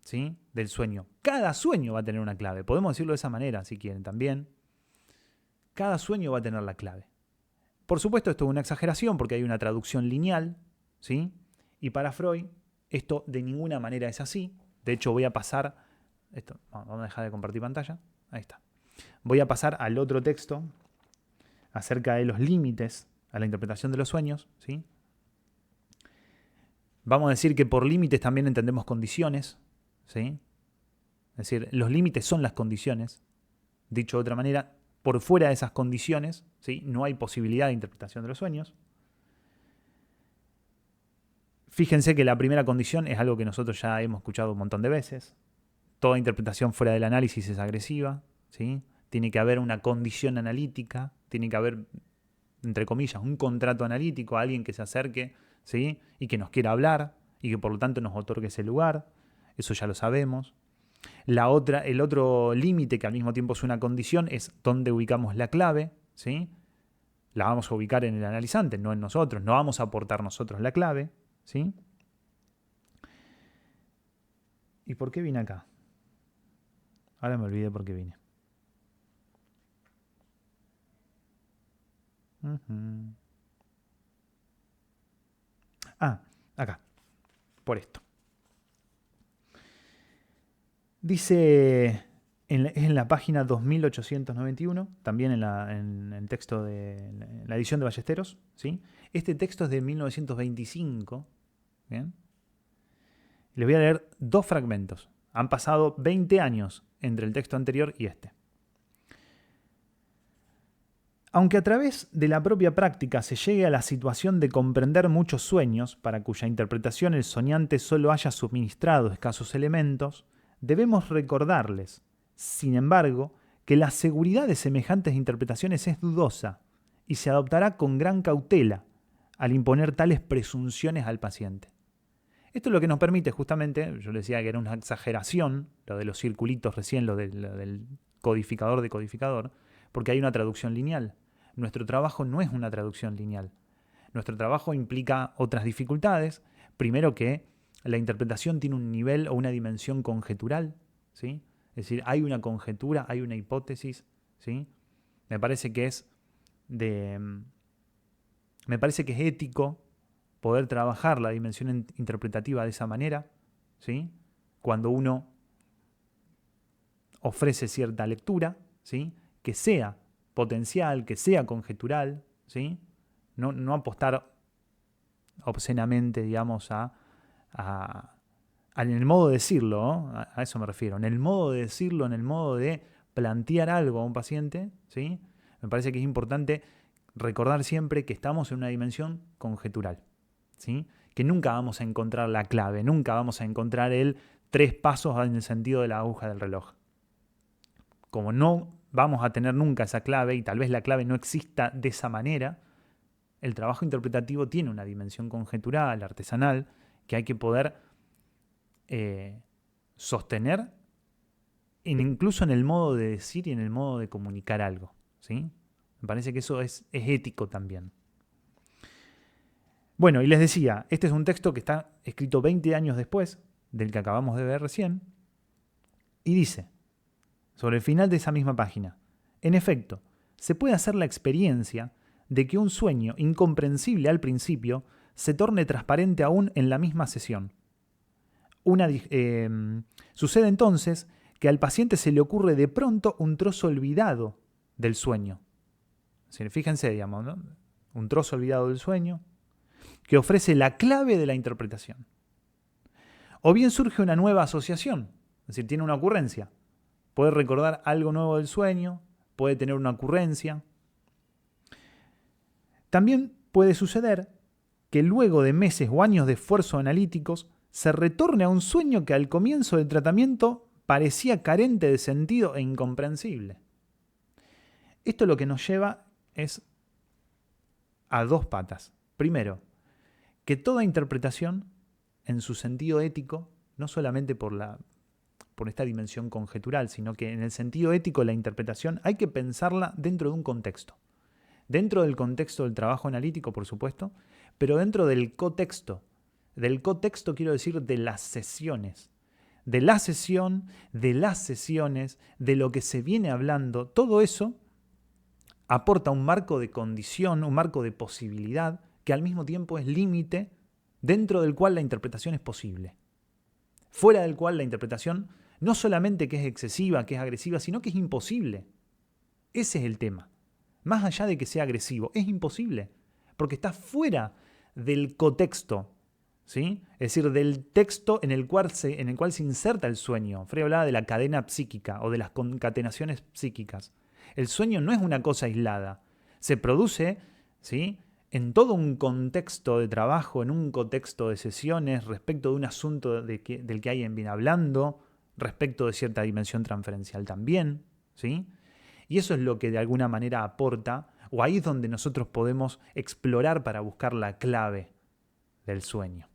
¿sí? Del sueño. Cada sueño va a tener una clave. Podemos decirlo de esa manera, si quieren también. Cada sueño va a tener la clave. Por supuesto, esto es una exageración porque hay una traducción lineal, ¿sí? Y para Freud, esto de ninguna manera es así, De hecho, voy a pasar, vamos a dejar de compartir pantalla, ahí está. Voy a pasar al otro texto acerca de los límites a la interpretación de los sueños, ¿sí? Vamos a decir que por límites también entendemos condiciones, ¿sí? Es decir, los límites son las condiciones. Dicho de otra manera, por fuera de esas condiciones, ¿sí?, no hay posibilidad de interpretación de los sueños. Fíjense que la primera condición es algo que nosotros ya hemos escuchado un montón de veces. Toda interpretación fuera del análisis es agresiva, ¿sí? Tiene que haber una condición analítica, tiene que haber, entre comillas, un contrato analítico, alguien que se acerque, ¿sí?, y que nos quiera hablar y que por lo tanto nos otorgue ese lugar. Eso ya lo sabemos. El otro límite que al mismo tiempo es una condición es dónde ubicamos la clave, ¿sí? La vamos a ubicar en el analizante, no en nosotros. No vamos a aportar nosotros la clave, ¿sí? ¿Y por qué vine acá? Ahora me olvidé por qué vine. Acá, por esto. Dice, es en la página 2891, también en el texto en la edición de Ballesteros, ¿sí? Este texto es de 1925, ¿bien? Les voy a leer 2 fragmentos. Han pasado 20 años entre el texto anterior y este. Aunque a través de la propia práctica se llegue a la situación de comprender muchos sueños, para cuya interpretación el soñante solo haya suministrado escasos elementos, debemos recordarles, sin embargo, que la seguridad de semejantes interpretaciones es dudosa y se adoptará con gran cautela al imponer tales presunciones al paciente. Esto es lo que nos permite justamente, yo le decía que era una exageración, lo de los circulitos recién, lo del codificador de codificador, porque hay una traducción lineal. Nuestro trabajo no es una traducción lineal. Nuestro trabajo implica otras dificultades. Primero, que la interpretación tiene un nivel o una dimensión conjetural, ¿sí? Es decir, hay una conjetura, hay una hipótesis, ¿sí? Me parece que es ético poder trabajar la dimensión interpretativa de esa manera, ¿sí? Cuando uno ofrece cierta lectura, ¿sí?, que sea potencial, que sea conjetural, ¿sí? No apostar obscenamente, digamos, en el modo de decirlo, ¿no? A eso me refiero, en el modo de decirlo, en el modo de plantear algo a un paciente, ¿sí? Me parece que es importante recordar siempre que estamos en una dimensión conjetural, ¿sí? Que nunca vamos a encontrar la clave, nunca vamos a encontrar el 3 pasos en el sentido de la aguja del reloj. Como no vamos a tener nunca esa clave, y tal vez la clave no exista de esa manera, el trabajo interpretativo tiene una dimensión conjetural, artesanal, que hay que poder sostener incluso en el modo de decir y en el modo de comunicar algo, ¿sí? Me parece que eso es ético también. Bueno, y les decía, este es un texto que está escrito 20 años después del que acabamos de ver recién, y dice, sobre el final de esa misma página, en efecto, se puede hacer la experiencia de que un sueño incomprensible al principio se torne transparente aún en la misma sesión. Sucede entonces que al paciente se le ocurre de pronto un trozo olvidado del sueño. Fíjense, digamos, ¿no? Un trozo olvidado del sueño que ofrece la clave de la interpretación. O bien surge una nueva asociación, es decir, tiene una ocurrencia. Puede recordar algo nuevo del sueño, puede tener una ocurrencia. También puede suceder que luego de meses o años de esfuerzos analíticos se retorne a un sueño que al comienzo del tratamiento parecía carente de sentido e incomprensible. Esto lo que nos lleva es a 2 patas. Primero, que toda interpretación en su sentido ético, no solamente por esta dimensión conjetural, sino que en el sentido ético la interpretación hay que pensarla dentro de un contexto. Dentro del contexto del trabajo analítico, por supuesto, pero dentro del cotexto. Del cotexto quiero decir de las sesiones. De la sesión, de las sesiones, de lo que se viene hablando, todo eso aporta un marco de condición, un marco de posibilidad, que al mismo tiempo es límite dentro del cual la interpretación es posible. fuera del cual la interpretación no solamente que es excesiva, que es agresiva, sino que es imposible. Ese es el tema. Más allá de que sea agresivo, es imposible, porque está fuera del contexto, ¿sí? Es decir, del texto en el cual se inserta el sueño. Freud hablaba de la cadena psíquica o de las concatenaciones psíquicas. El sueño no es una cosa aislada. Se produce, ¿sí?, en todo un contexto de trabajo, en un contexto de sesiones, respecto de un asunto del que alguien viene hablando, respecto de cierta dimensión transferencial también, ¿sí? Y eso es lo que de alguna manera aporta, o ahí es donde nosotros podemos explorar para buscar la clave del sueño.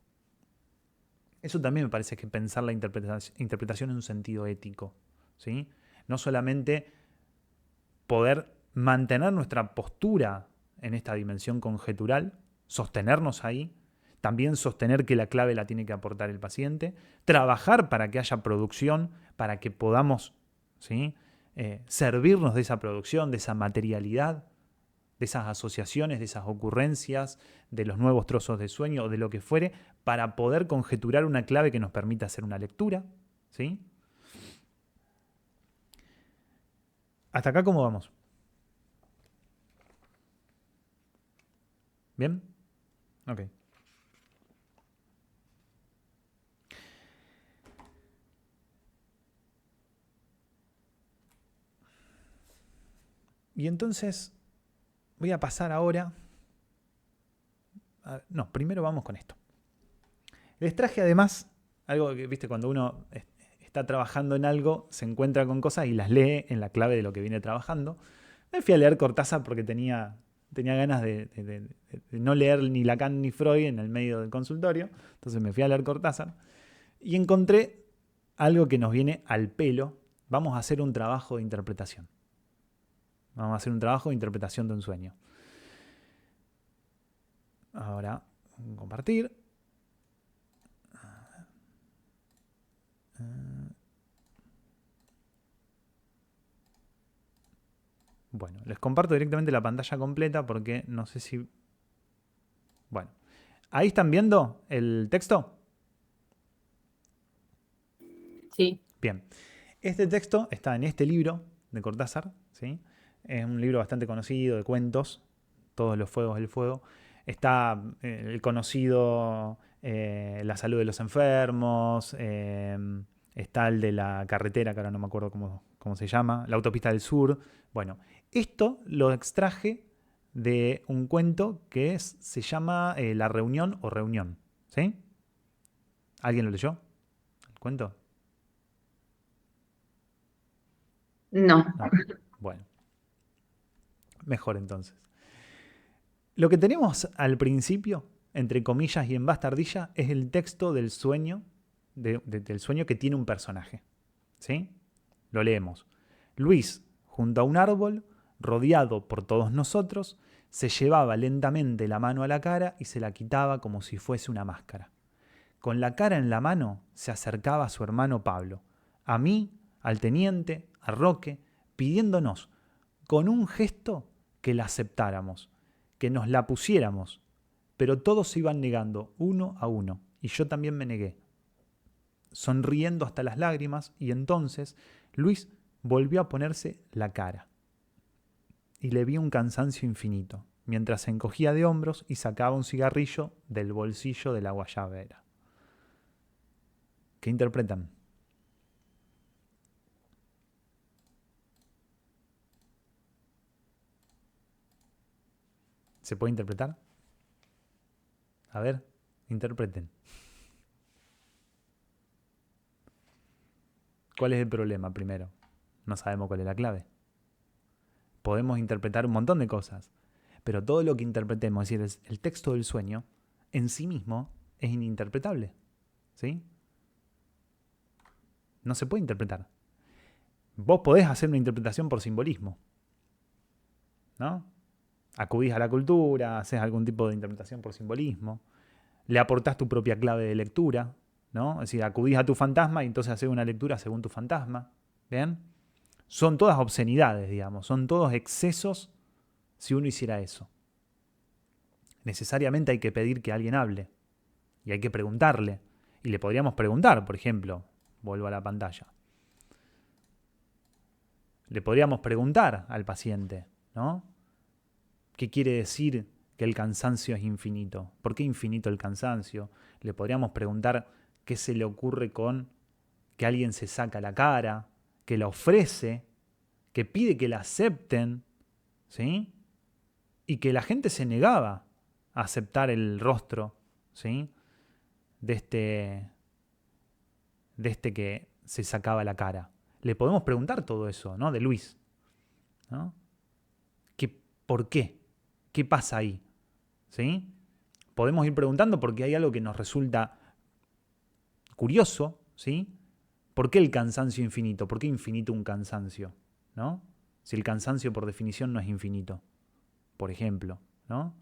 Eso también me parece que pensar la interpretación en un sentido ético, ¿sí? No solamente poder mantener nuestra postura en esta dimensión conjetural, sostenernos ahí, también sostener que la clave la tiene que aportar el paciente, trabajar para que haya producción, para que podamos, ¿sí?, servirnos de esa producción, de esa materialidad, de esas asociaciones, de esas ocurrencias, de los nuevos trozos de sueño o de lo que fuere, para poder conjeturar una clave que nos permita hacer una lectura, ¿sí? ¿Hasta acá cómo vamos? ¿Bien? Ok. Y entonces voy a pasar ahora... No, primero vamos con esto. Les traje además algo que, viste, cuando uno está trabajando en algo, se encuentra con cosas y las lee en la clave de lo que viene trabajando. Me fui a leer Cortázar porque tenía ganas de no leer ni Lacan ni Freud en el medio del consultorio. Entonces me fui a leer Cortázar y encontré algo que nos viene al pelo. Vamos a hacer un trabajo de interpretación. Vamos a hacer un trabajo de interpretación de un sueño. Ahora, compartir. Bueno, les comparto directamente la pantalla completa porque no sé si... Bueno, ¿ahí están viendo el texto? Sí. Bien, este texto está en este libro de Cortázar, ¿sí? Es un libro bastante conocido de cuentos, Todos los fuegos del fuego. Está el conocido La salud de los enfermos, está el de la carretera, que ahora no me acuerdo cómo se llama, La autopista del sur. Bueno, esto lo extraje de un cuento que se llama La reunión o reunión, ¿sí? ¿Alguien lo leyó? ¿El cuento? No. No. Bueno, mejor entonces. Lo que tenemos al principio, entre comillas y en bastardilla, es el texto del sueño, del sueño que tiene un personaje. ¿Sí? Lo leemos. Luis, junto a un árbol, rodeado por todos nosotros, se llevaba lentamente la mano a la cara y se la quitaba como si fuese una máscara. Con la cara en la mano se acercaba a su hermano Pablo, a mí, al teniente, a Roque, pidiéndonos, con un gesto, que la aceptáramos, que nos la pusiéramos, pero todos se iban negando, uno a uno, y yo también me negué, sonriendo hasta las lágrimas, y entonces Luis volvió a ponerse la cara, y le vi un cansancio infinito, mientras se encogía de hombros y sacaba un cigarrillo del bolsillo de la guayabera. ¿Qué interpretan? ¿Se puede interpretar? A ver, interpreten. ¿Cuál es el problema primero? No sabemos cuál es la clave. Podemos interpretar un montón de cosas, pero todo lo que interpretemos, es decir, el texto del sueño, en sí mismo es ininterpretable. ¿Sí? No se puede interpretar. Vos podés hacer una interpretación por simbolismo, ¿no? Acudís a la cultura, haces algún tipo de interpretación por simbolismo, le aportás tu propia clave de lectura, ¿no? Es decir, acudís a tu fantasma y entonces haces una lectura según tu fantasma. ¿Bien? Son todas obscenidades, digamos, son todos excesos si uno hiciera eso. Necesariamente hay que pedir que alguien hable y hay que preguntarle Y le podríamos preguntar, por ejemplo, vuelvo a la pantalla. Le podríamos preguntar al paciente, ¿no? ¿Qué quiere decir que el cansancio es infinito? ¿Por qué infinito el cansancio? Le podríamos preguntar qué se le ocurre con que alguien se saca la cara, que la ofrece, que pide que la acepten, ¿sí? Y que la gente se negaba a aceptar el rostro, ¿sí? De este que se sacaba la cara. Le podemos preguntar todo eso, ¿no? De Luis, ¿no? ¿Por qué? ¿Qué pasa ahí? ¿Sí? Podemos ir preguntando porque hay algo que nos resulta curioso, ¿sí? ¿Por qué el cansancio infinito? ¿Por qué infinito un cansancio? ¿No? Si el cansancio por definición no es infinito, por ejemplo, ¿no?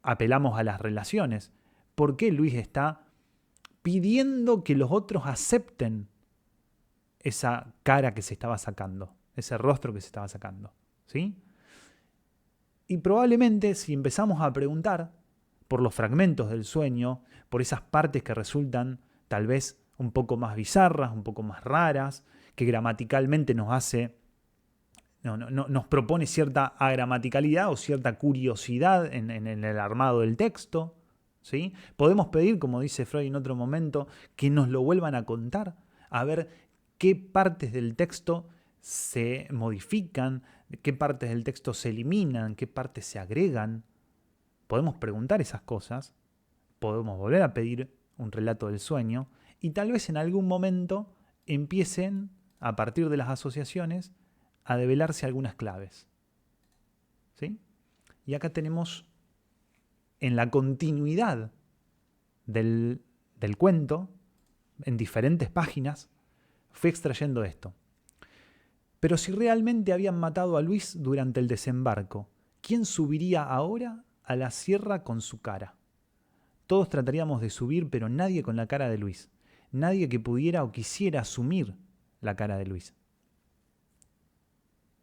Apelamos a las relaciones. ¿Por qué Luis está pidiendo que los otros acepten esa cara que se estaba sacando, ese rostro que se estaba sacando? ¿Sí? Y probablemente si empezamos a preguntar por los fragmentos del sueño, por esas partes que resultan tal vez un poco más bizarras, un poco más raras, que gramaticalmente nos propone cierta agramaticalidad o cierta curiosidad en el armado del texto, ¿sí? Podemos pedir, como dice Freud en otro momento, que nos lo vuelvan a contar, a ver qué partes del texto se modifican, qué partes del texto se eliminan, qué partes se agregan. Podemos preguntar esas cosas, podemos volver a pedir un relato del sueño y tal vez en algún momento empiecen, a partir de las asociaciones, a develarse algunas claves. ¿Sí? Y acá tenemos, en la continuidad del cuento, en diferentes páginas, fui extrayendo esto. Pero si realmente habían matado a Luis durante el desembarco, ¿quién subiría ahora a la sierra con su cara? Todos trataríamos de subir, pero nadie con la cara de Luis. Nadie que pudiera o quisiera asumir la cara de Luis.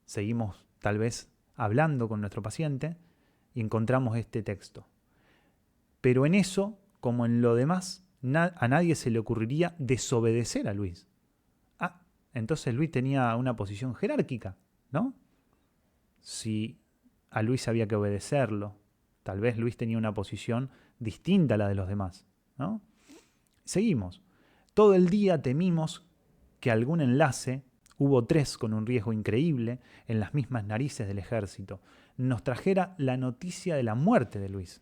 Seguimos, tal vez, hablando con nuestro paciente y encontramos este texto. Pero en eso, como en lo demás, a nadie se le ocurriría desobedecer a Luis. Ah, entonces Luis tenía una posición jerárquica, ¿no? Si a Luis había que obedecerlo, tal vez Luis tenía una posición distinta a la de los demás, ¿no? Seguimos. Todo el día temimos que algún enlace, hubo 3 con un riesgo increíble, en las mismas narices del ejército, nos trajera la noticia de la muerte de Luis.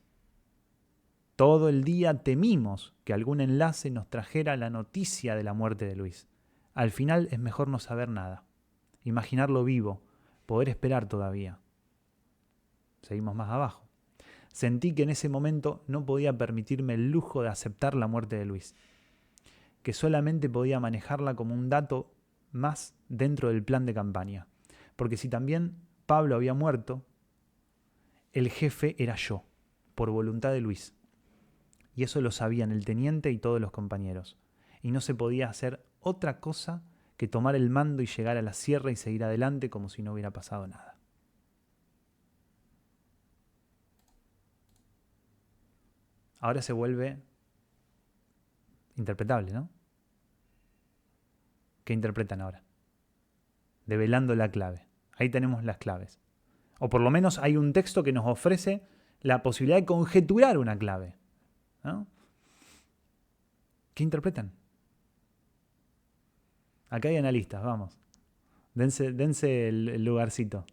Todo el día temimos que algún enlace nos trajera la noticia de la muerte de Luis. Al final es mejor no saber nada, imaginarlo vivo, poder esperar todavía. Seguimos más abajo. Sentí que en ese momento no podía permitirme el lujo de aceptar la muerte de Luis, que solamente podía manejarla como un dato más dentro del plan de campaña. Porque si también Pablo había muerto, el jefe era yo, por voluntad de Luis. Y eso lo sabían el teniente y todos los compañeros. Y no se podía hacer otra cosa que tomar el mando y llegar a la sierra y seguir adelante como si no hubiera pasado nada. Ahora se vuelve interpretable, ¿no? ¿Qué interpretan ahora? Develando la clave. Ahí tenemos las claves. O por lo menos hay un texto que nos ofrece la posibilidad de conjeturar una clave, ¿no? ¿Qué interpretan? Acá hay analistas, vamos. Dense el lugarcito.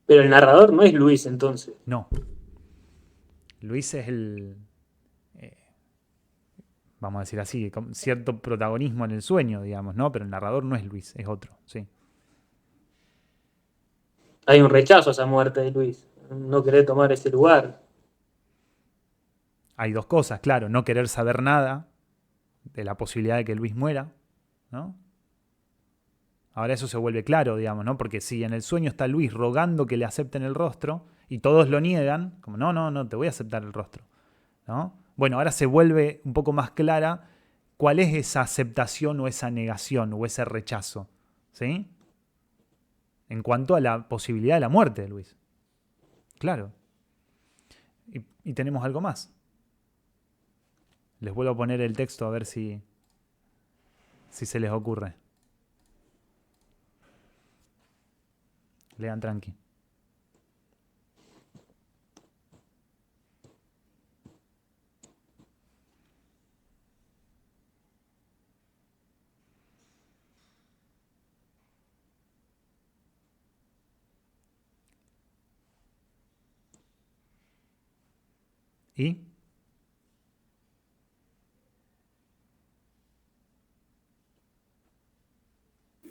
Pero el narrador no es Luis entonces. No. Luis es vamos a decir así, con cierto protagonismo en el sueño, digamos, ¿no? Pero el narrador no es Luis, es otro, sí. Hay un rechazo a esa muerte de Luis. No querer tomar ese lugar. Hay 2 cosas, claro, no querer saber nada de la posibilidad de que Luis muera, ¿no? Ahora eso se vuelve claro, digamos, ¿no? Porque si en el sueño está Luis rogando que le acepten el rostro y todos lo niegan, como no, te voy a aceptar el rostro, ¿no? Bueno, ahora se vuelve un poco más clara cuál es esa aceptación o esa negación o ese rechazo, ¿sí? En cuanto a la posibilidad de la muerte de Luis. Claro. Y tenemos algo más. Les vuelvo a poner el texto a ver si se les ocurre. Lean tranqui. ¿Y?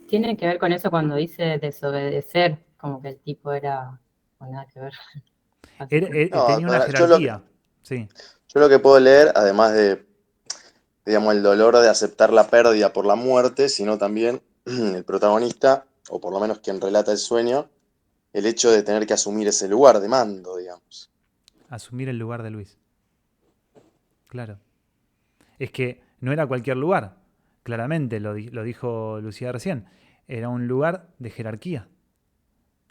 Tiene que ver con eso cuando dice desobedecer, como que el tipo era, o nada que ver. Tenía una Yo lo, jerarquía. Sí. yo lo que puedo leer, además de, digamos, el dolor de aceptar la pérdida por la muerte, sino también el protagonista, o por lo menos quien relata el sueño, el hecho de tener que asumir ese lugar de mando, digamos. Asumir el lugar de Luis. Claro. Es que no era cualquier lugar. Claramente, lo dijo Lucía recién. Era un lugar de jerarquía.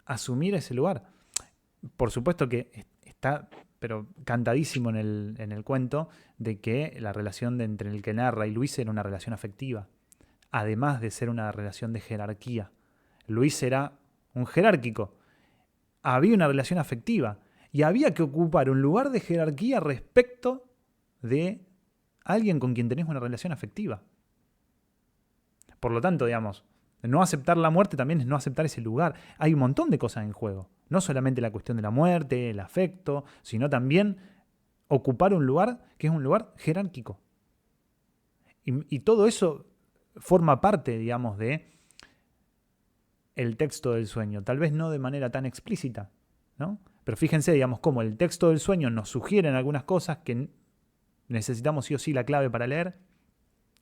Asumir ese lugar. Por supuesto que está, pero cantadísimo en el cuento, de que la relación entre el que narra y Luis era una relación afectiva. Además de ser una relación de jerarquía. Luis era un jerárquico. Había una relación afectiva. Y había que ocupar un lugar de jerarquía respecto de alguien con quien tenés una relación afectiva. Por lo tanto, digamos, no aceptar la muerte también es no aceptar ese lugar. Hay un montón de cosas en juego. No solamente la cuestión de la muerte, el afecto, sino también ocupar un lugar que es un lugar jerárquico. Y todo eso forma parte, digamos, de el texto del sueño. Tal vez no de manera tan explícita, ¿no? Pero fíjense, digamos, cómo el texto del sueño nos sugiere algunas cosas que necesitamos sí o sí la clave para leer.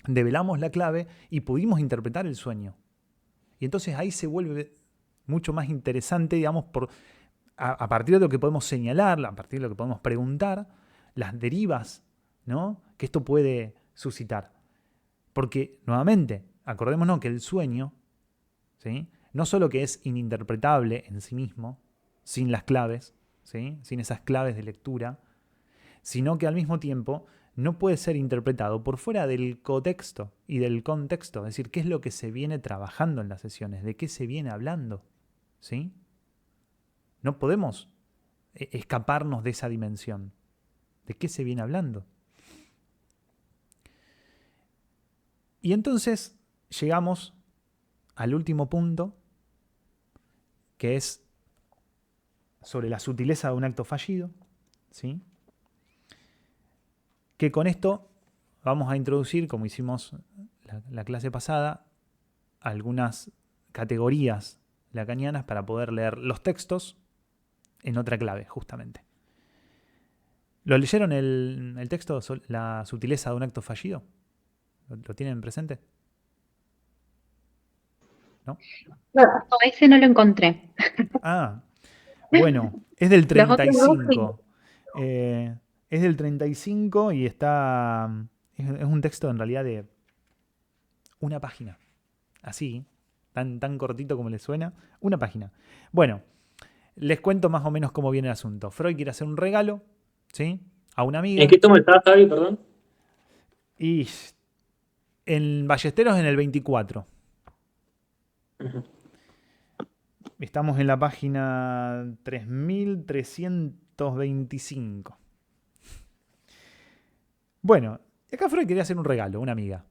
Develamos la clave y pudimos interpretar el sueño. Y entonces ahí se vuelve mucho más interesante, digamos, a partir de lo que podemos señalar, a partir de lo que podemos preguntar, las derivas, ¿no?, que esto puede suscitar. Porque, nuevamente, acordémonos que el sueño, ¿sí?, no solo que es ininterpretable en sí mismo, sin las claves, ¿sí?, sin esas claves de lectura, sino que al mismo tiempo no puede ser interpretado por fuera del contexto y del contexto, es decir, qué es lo que se viene trabajando en las sesiones, de qué se viene hablando, ¿sí? No podemos escaparnos de esa dimensión, de qué se viene hablando. Y entonces llegamos al último punto, que es sobre la sutileza de un acto fallido, ¿sí?, que con esto vamos a introducir, como hicimos la clase pasada, algunas categorías lacanianas para poder leer los textos en otra clave, justamente. ¿Lo leyeron el texto, La sutileza de un acto fallido? ¿Lo tienen presente? ¿No? No, ese no lo encontré. Ah, bueno, es del Los otros dos sí. 35. Es del 35 y está... Es un texto en realidad de una página. Así, tan cortito como le suena. Una página. Bueno, les cuento más o menos cómo viene el asunto. Freud quiere hacer un regalo, ¿sí?, a una amiga. ¿En qué tomo está, Javi, perdón? Y en Ballesteros en el 24. Ujú. Estamos en la página 3325. Bueno, acá Freud quería hacer un regalo a una amiga.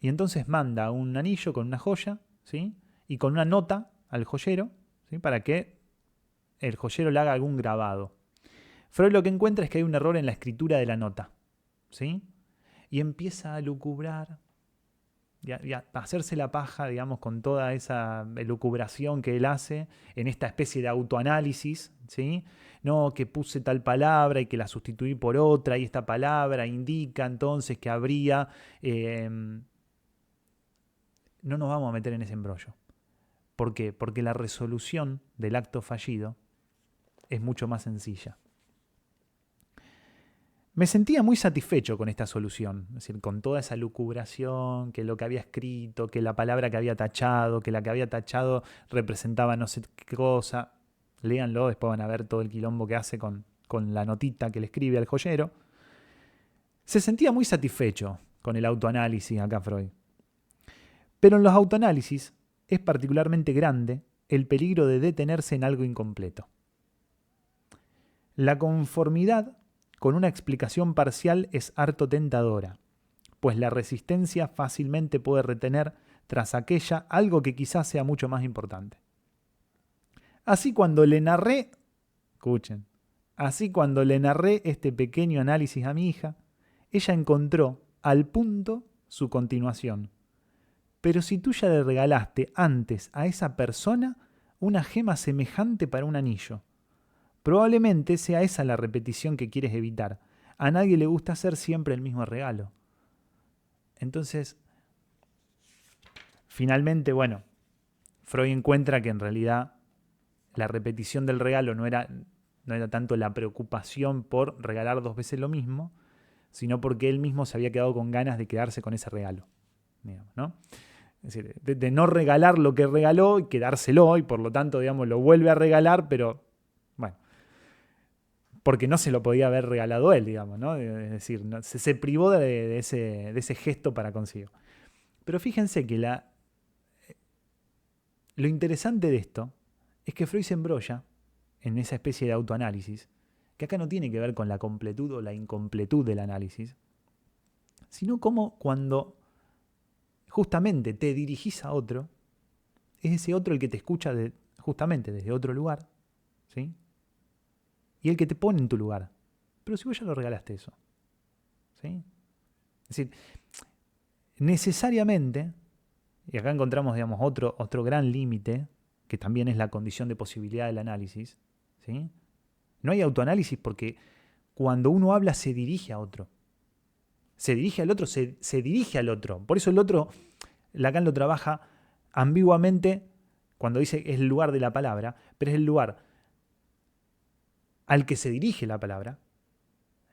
Y entonces manda un anillo con una joya, ¿sí?, y con una nota al joyero, ¿sí?, para que el joyero le haga algún grabado. Freud lo que encuentra es que hay un error en la escritura de la nota, ¿sí?, y empieza a lucubrar y a hacerse la paja, digamos, con toda esa elucubración que él hace en esta especie de autoanálisis, ¿sí? No, que puse tal palabra y que la sustituí por otra, y esta palabra indica entonces que habría... no nos vamos a meter en ese embrollo. ¿Por qué? Porque la resolución del acto fallido es mucho más sencilla. Me sentía muy satisfecho con esta solución, es decir, con toda esa lucubración, que lo que había escrito, que la palabra que había tachado, que la que había tachado representaba no sé qué cosa. Léanlo, después van a ver todo el quilombo que hace con la notita que le escribe al joyero. Se sentía muy satisfecho con el autoanálisis acá Freud. Pero en los autoanálisis es particularmente grande el peligro de detenerse en algo incompleto. La conformidad con una explicación parcial es harto tentadora, pues la resistencia fácilmente puede retener tras aquella algo que quizás sea mucho más importante. Así cuando le narré, escuchen, así cuando le narré este pequeño análisis a mi hija, ella encontró al punto su continuación. Pero si tú ya le regalaste antes a esa persona una gema semejante para un anillo, probablemente sea esa la repetición que quieres evitar. A nadie le gusta hacer siempre el mismo regalo. Entonces, finalmente, bueno, Freud encuentra que en realidad la repetición del regalo no era tanto la preocupación por regalar 2 veces lo mismo, sino porque él mismo se había quedado con ganas de quedarse con ese regalo, digamos, ¿no? Es decir, de no regalar lo que regaló y quedárselo, y por lo tanto, digamos, lo vuelve a regalar, pero, bueno, porque no se lo podía haber regalado él, digamos, ¿no? Es decir, se privó de ese gesto para consigo. Pero fíjense que lo interesante de esto es que Freud se embrolla en esa especie de autoanálisis, que acá no tiene que ver con la completud o la incompletud del análisis, sino como cuando justamente te dirigís a otro, es ese otro el que te escucha justamente desde otro lugar, ¿sí? Y el que te pone en tu lugar. Pero si vos ya lo regalaste eso, ¿sí? Es decir, necesariamente, y acá encontramos, digamos, otro gran límite, que también es la condición de posibilidad del análisis, ¿sí? No hay autoanálisis porque cuando uno habla se dirige a otro. Se dirige al otro, se dirige al otro. Por eso el otro, Lacan lo trabaja ambiguamente cuando dice es el lugar de la palabra, pero es el lugar al que se dirige la palabra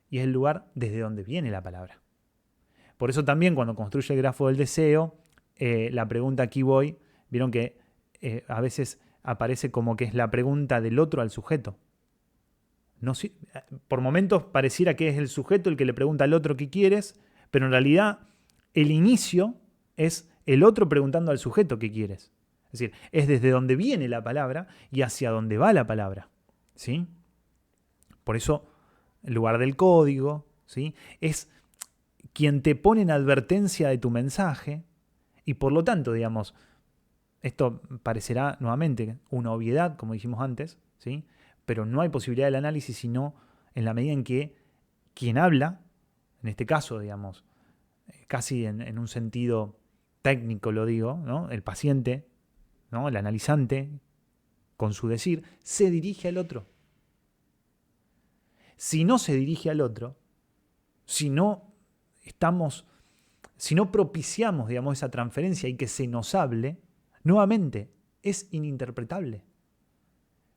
y es el lugar desde donde viene la palabra. Por eso también cuando construye el grafo del deseo, la pregunta aquí voy, vieron que a veces aparece como que es la pregunta del otro al sujeto. No, por momentos pareciera que es el sujeto el que le pregunta al otro qué quieres, pero en realidad el inicio es el otro preguntando al sujeto qué quieres. Es decir, es desde donde viene la palabra y hacia dónde va la palabra, ¿sí? Por eso, el lugar del código, ¿sí? Es quien te pone en advertencia de tu mensaje y por lo tanto, digamos, esto parecerá nuevamente una obviedad, como dijimos antes, ¿sí? Pero no hay posibilidad del análisis sino en la medida en que quien habla, en este caso, digamos, casi en un sentido técnico lo digo, ¿no? El paciente, ¿no? El analizante, con su decir, se dirige al otro. Si no se dirige al otro, si no propiciamos, digamos, esa transferencia y que se nos hable, nuevamente es ininterpretable.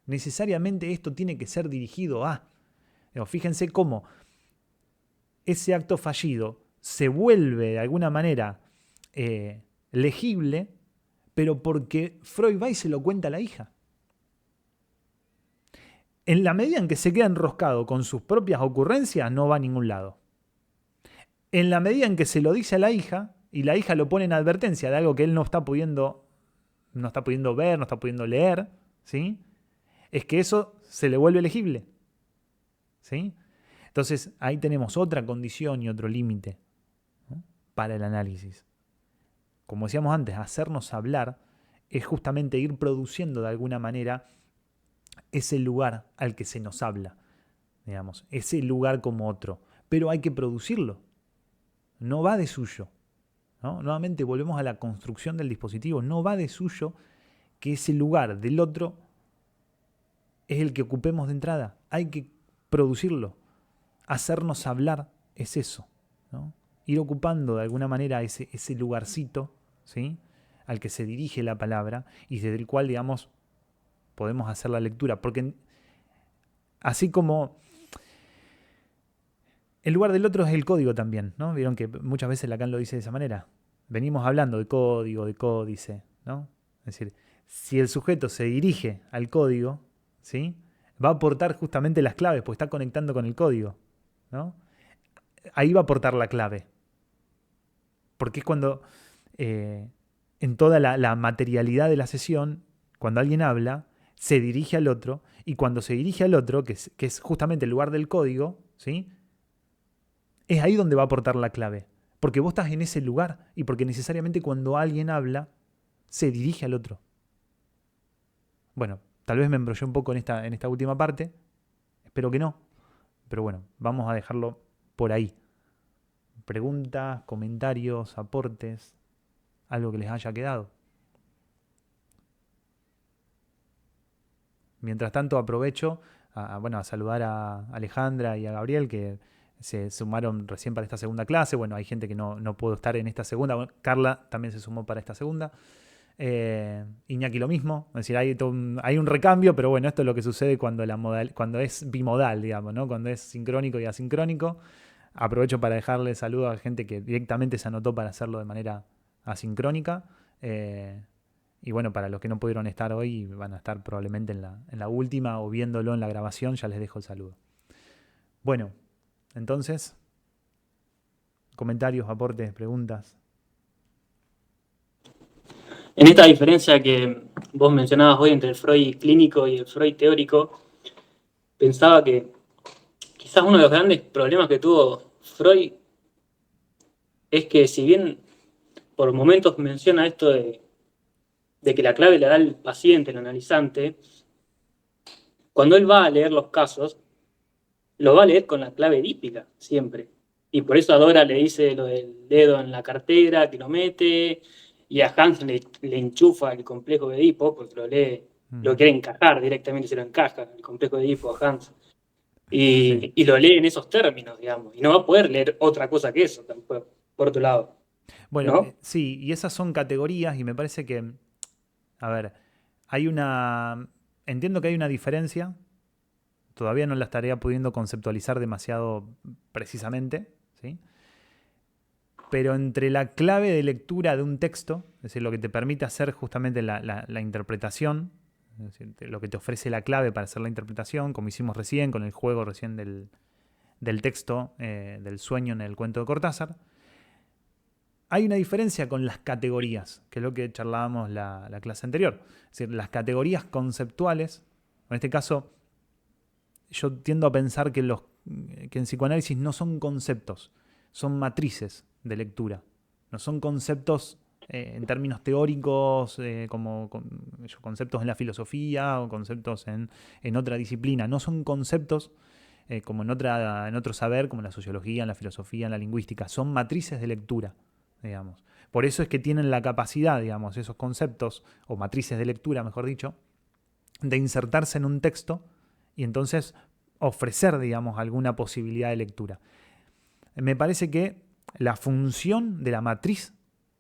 Necesariamente esto tiene que ser dirigido a. Fíjense cómo ese acto fallido se vuelve de alguna manera legible, pero porque Freud va y se lo cuenta a la hija. En la medida en que se queda enroscado con sus propias ocurrencias, no va a ningún lado. En la medida en que se lo dice a la hija, y la hija lo pone en advertencia de algo que él no está pudiendo ver, no está pudiendo leer, ¿sí? Es que eso se le vuelve legible, ¿sí? Entonces, ahí tenemos otra condición y otro límite, ¿no? Para el análisis. Como decíamos antes, hacernos hablar es justamente ir produciendo de alguna manera ese lugar al que se nos habla, digamos, ese lugar como otro. Pero hay que producirlo. No va de suyo, ¿no? Nuevamente volvemos a la construcción del dispositivo. No va de suyo que ese lugar del otro es el que ocupemos de entrada. Hay que producirlo. Hacernos hablar es eso, ¿no? Ir ocupando de alguna manera ese lugarcito, ¿sí? Al que se dirige la palabra y desde el cual, digamos, podemos hacer la lectura. Porque así como el lugar del otro es el código también, ¿no? Vieron que muchas veces Lacan lo dice de esa manera. Venimos hablando de código, de códice, ¿no? Es decir, si el sujeto se dirige al código, ¿sí? Va a aportar justamente las claves, porque está conectando con el código, ¿no? ahí va a aportar la clave. Porque es cuando, en toda la materialidad de la sesión, cuando alguien habla, se dirige al otro, y cuando se dirige al otro, que es justamente el lugar del código, ¿sí? Es ahí donde va a aportar la clave. Porque vos estás en ese lugar, y porque necesariamente cuando alguien habla, se dirige al otro. Bueno, tal vez me embrollé un poco en esta última parte. Espero que no. Pero bueno, vamos a dejarlo por ahí. Preguntas, comentarios, aportes, algo que les haya quedado. Mientras tanto, aprovecho a saludar a Alejandra y a Gabriel, que se sumaron recién para esta segunda clase. Bueno, hay gente que no pudo estar en esta segunda. Bueno, Carla también se sumó para esta segunda. Iñaki lo mismo. Es decir, hay un recambio, pero bueno, esto es lo que sucede cuando es bimodal, digamos, ¿no? Cuando es sincrónico y asincrónico. Aprovecho para dejarle saludos a gente que directamente se anotó para hacerlo de manera asincrónica. Y bueno, para los que no pudieron estar hoy, van a estar probablemente en la última o viéndolo en la grabación, ya les dejo el saludo. Bueno, entonces, comentarios, aportes, preguntas. En esta diferencia que vos mencionabas hoy entre el Freud clínico y el Freud teórico, pensaba que quizás uno de los grandes problemas que tuvo Freud es que, si bien por momentos menciona esto de que la clave la da el paciente, el analizante, cuando él va a leer los casos, lo va a leer con la clave edípica, siempre. Y por eso a Dora le dice lo del dedo en la cartera, que lo mete, y a Hans le enchufa el complejo de Edipo, porque lo quiere encajar directamente, se lo encaja el complejo de Edipo a Hans. Sí. Y lo lee en esos términos, digamos. Y no va a poder leer otra cosa que eso, tampoco, por otro lado. Bueno, ¿No? sí, y esas son categorías y me parece que, a ver, entiendo que hay una diferencia, todavía no la estaría pudiendo conceptualizar demasiado precisamente, ¿sí? Pero entre la clave de lectura de un texto, es decir, lo que te permite hacer justamente la interpretación, es decir, lo que te ofrece la clave para hacer la interpretación, como hicimos recién con el juego recién del texto, del sueño en el cuento de Cortázar, hay una diferencia con las categorías, que es lo que charlábamos la clase anterior. Es decir, las categorías conceptuales, en este caso, yo tiendo a pensar que en psicoanálisis no son conceptos, son matrices de lectura. No son conceptos en términos teóricos, como conceptos en la filosofía o conceptos en otra disciplina. No son conceptos como en otro saber, como en la sociología, en la filosofía, en la lingüística. Son matrices de lectura, digamos. Por eso es que tienen la capacidad, digamos, esos conceptos, o matrices de lectura, mejor dicho, de insertarse en un texto y entonces ofrecer, digamos, alguna posibilidad de lectura. Me parece que la función de la matriz,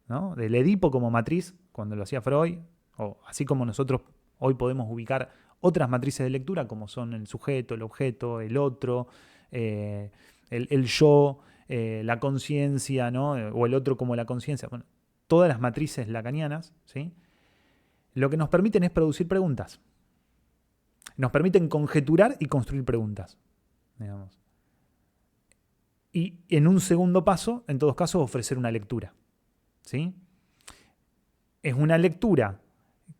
¿no? Del Edipo como matriz, cuando lo hacía Freud, o así como nosotros hoy podemos ubicar otras matrices de lectura, como son el sujeto, el objeto, el otro, el yo, la conciencia, ¿no? O el otro como la conciencia. Bueno, todas las matrices lacanianas, ¿sí? Lo que nos permiten es producir preguntas. Nos permiten conjeturar y construir preguntas, digamos. Y en un segundo paso, en todos casos, ofrecer una lectura, ¿sí? Es una lectura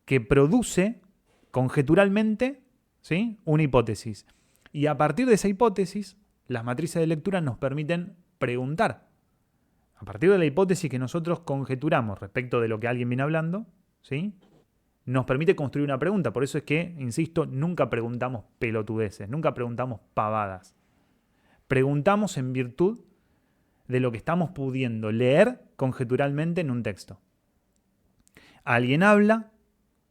que produce conjeturalmente, ¿sí?, una hipótesis. Y a partir de esa hipótesis, las matrices de lectura nos permiten preguntar. A partir de la hipótesis que nosotros conjeturamos respecto de lo que alguien viene hablando, ¿sí?, nos permite construir una pregunta. Por eso es que, insisto, nunca preguntamos pelotudeces, nunca preguntamos pavadas. Preguntamos en virtud de lo que estamos pudiendo leer conjeturalmente en un texto. Alguien habla,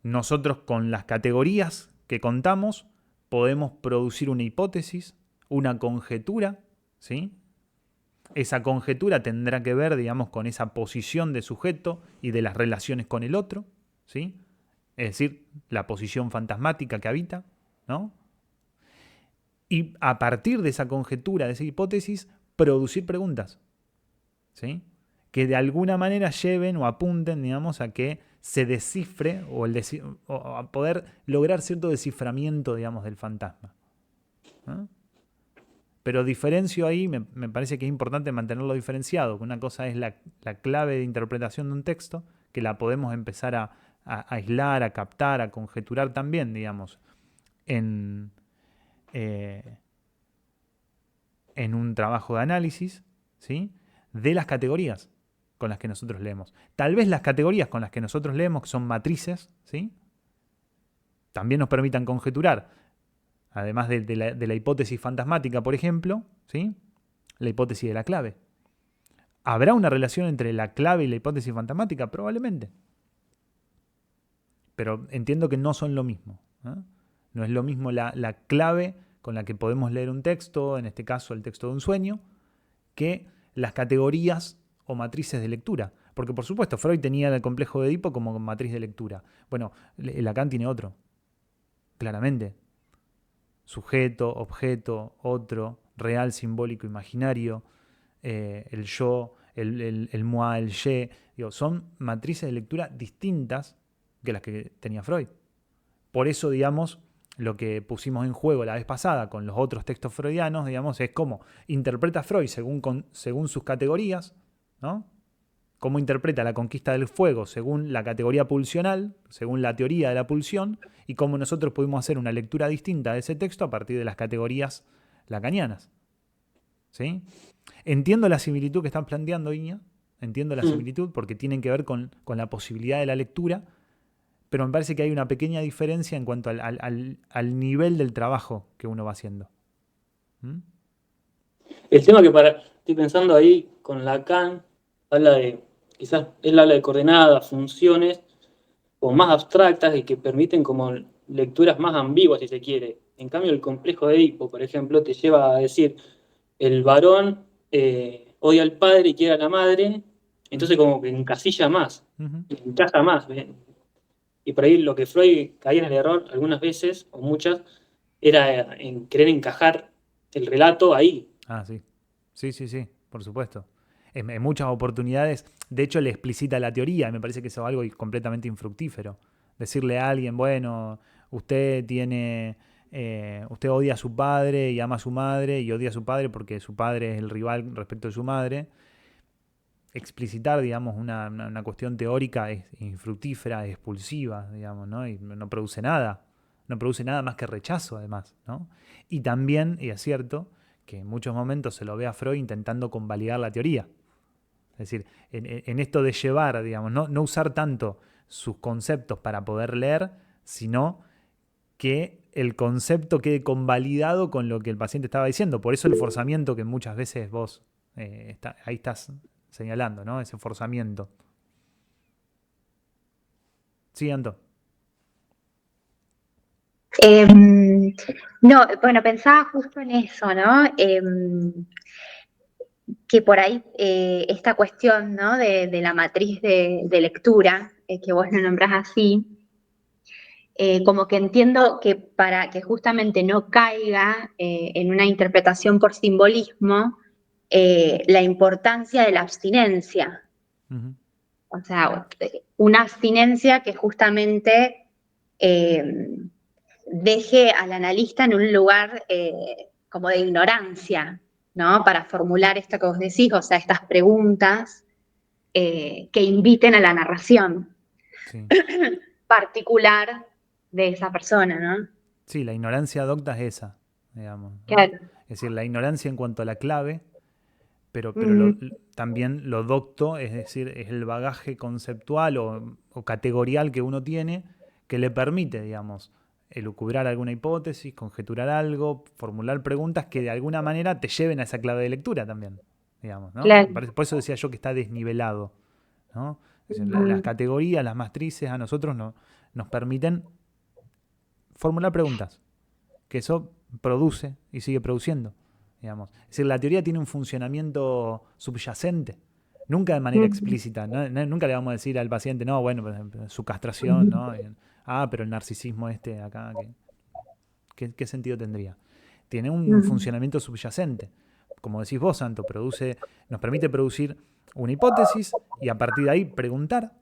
nosotros con las categorías que contamos podemos producir una hipótesis, una conjetura, ¿sí? Esa conjetura tendrá que ver, digamos, con esa posición de sujeto y de las relaciones con el otro, ¿sí? Es decir, la posición fantasmática que habita, ¿no? Y a partir de esa conjetura, de esa hipótesis, producir preguntas, ¿sí?, que de alguna manera lleven o apunten, digamos, a que se descifre o a poder lograr cierto desciframiento, digamos, del fantasma, ¿no? Pero diferencio ahí, me parece que es importante mantenerlo diferenciado, que una cosa es la clave de interpretación de un texto, que la podemos empezar a aislar, a captar, a conjeturar también, digamos, en un trabajo de análisis, ¿sí? De las categorías con las que nosotros leemos. Tal vez las categorías con las que nosotros leemos, que son matrices, ¿sí? También nos permitan conjeturar, además de la hipótesis fantasmática, por ejemplo, ¿sí? La hipótesis de la clave. ¿Habrá una relación entre la clave y la hipótesis fantasmática? Probablemente. Pero entiendo que no son lo mismo, ¿eh? No es lo mismo la clave con la que podemos leer un texto, en este caso el texto de un sueño, que las categorías o matrices de lectura. Porque, por supuesto, Freud tenía el complejo de Edipo como matriz de lectura. Bueno, Lacan tiene otro, claramente. Sujeto, objeto, otro, real, simbólico, imaginario, el yo, el moi, el je. Digo, son matrices de lectura distintas que las que tenía Freud. Por eso, digamos, lo que pusimos en juego la vez pasada con los otros textos freudianos, digamos, es cómo interpreta Freud según sus categorías, ¿no? Cómo interpreta la conquista del fuego según la categoría pulsional, según la teoría de la pulsión, y cómo nosotros pudimos hacer una lectura distinta de ese texto a partir de las categorías lacanianas. ¿Sí? Entiendo la similitud que están planteando, Iña, entiendo la similitud porque tienen que ver con la posibilidad de la lectura, pero me parece que hay una pequeña diferencia en cuanto al nivel del trabajo que uno va haciendo. ¿Mm? El tema que estoy pensando ahí con Lacan, quizás él habla de coordenadas, funciones, o más abstractas y que permiten como lecturas más ambiguas, si se quiere. En cambio, el complejo de Edipo, por ejemplo, te lleva a decir, el varón odia al padre y quiere a la madre, entonces como que encasilla más, encaja más. Y por ahí lo que Freud caía en el error algunas veces, o muchas, era en querer encajar el relato ahí. Ah, sí. Sí, por supuesto. En muchas oportunidades, de hecho, le explicita la teoría, y me parece que eso es algo completamente infructífero. Decirle a alguien, bueno, usted odia a su padre y ama a su madre, y odia a su padre porque su padre es el rival respecto de su madre. Explicitar, digamos, una cuestión teórica es infructífera, es expulsiva, digamos, ¿no? Y no produce nada. No produce nada más que rechazo, además, ¿no? Y también, y es cierto, que en muchos momentos se lo ve a Freud intentando convalidar la teoría. Es decir, en esto de llevar, digamos, no usar tanto sus conceptos para poder leer, sino que el concepto quede convalidado con lo que el paciente estaba diciendo. Por eso el forzamiento que muchas veces vos ahí estás señalando, ¿no? Ese forzamiento. Sí, Anto. No, bueno, pensaba justo en eso, ¿no? Que por ahí esta cuestión, ¿no? de la matriz de lectura, que vos lo nombrás así, como que entiendo que para que justamente no caiga en una interpretación por simbolismo, la importancia de la abstinencia. Uh-huh. O sea, una abstinencia que justamente deje al analista en un lugar como de ignorancia, ¿no? Para formular esto que vos decís, o sea, estas preguntas que inviten a la narración Sí. particular de esa persona, ¿no? Sí, la ignorancia docta es esa, digamos, ¿no? Claro. Es decir, la ignorancia en cuanto a la clave, pero también lo docto, es decir, es el bagaje conceptual o categorial que uno tiene que le permite, digamos, elucubrar alguna hipótesis, conjeturar algo, formular preguntas que de alguna manera te lleven a esa clave de lectura también, digamos, ¿no? Claro. Por eso decía yo que está desnivelado, ¿no? Es decir, las categorías, las matrices a nosotros nos permiten formular preguntas, que eso produce y sigue produciendo, digamos. Es decir, la teoría tiene un funcionamiento subyacente, nunca de manera explícita. Nunca le vamos a decir al paciente, no, bueno, por ejemplo, su castración, ¿no? Pero el narcisismo acá, ¿qué sentido tendría? Tiene un funcionamiento subyacente. Como decís vos, Santo, nos permite producir una hipótesis y a partir de ahí preguntar.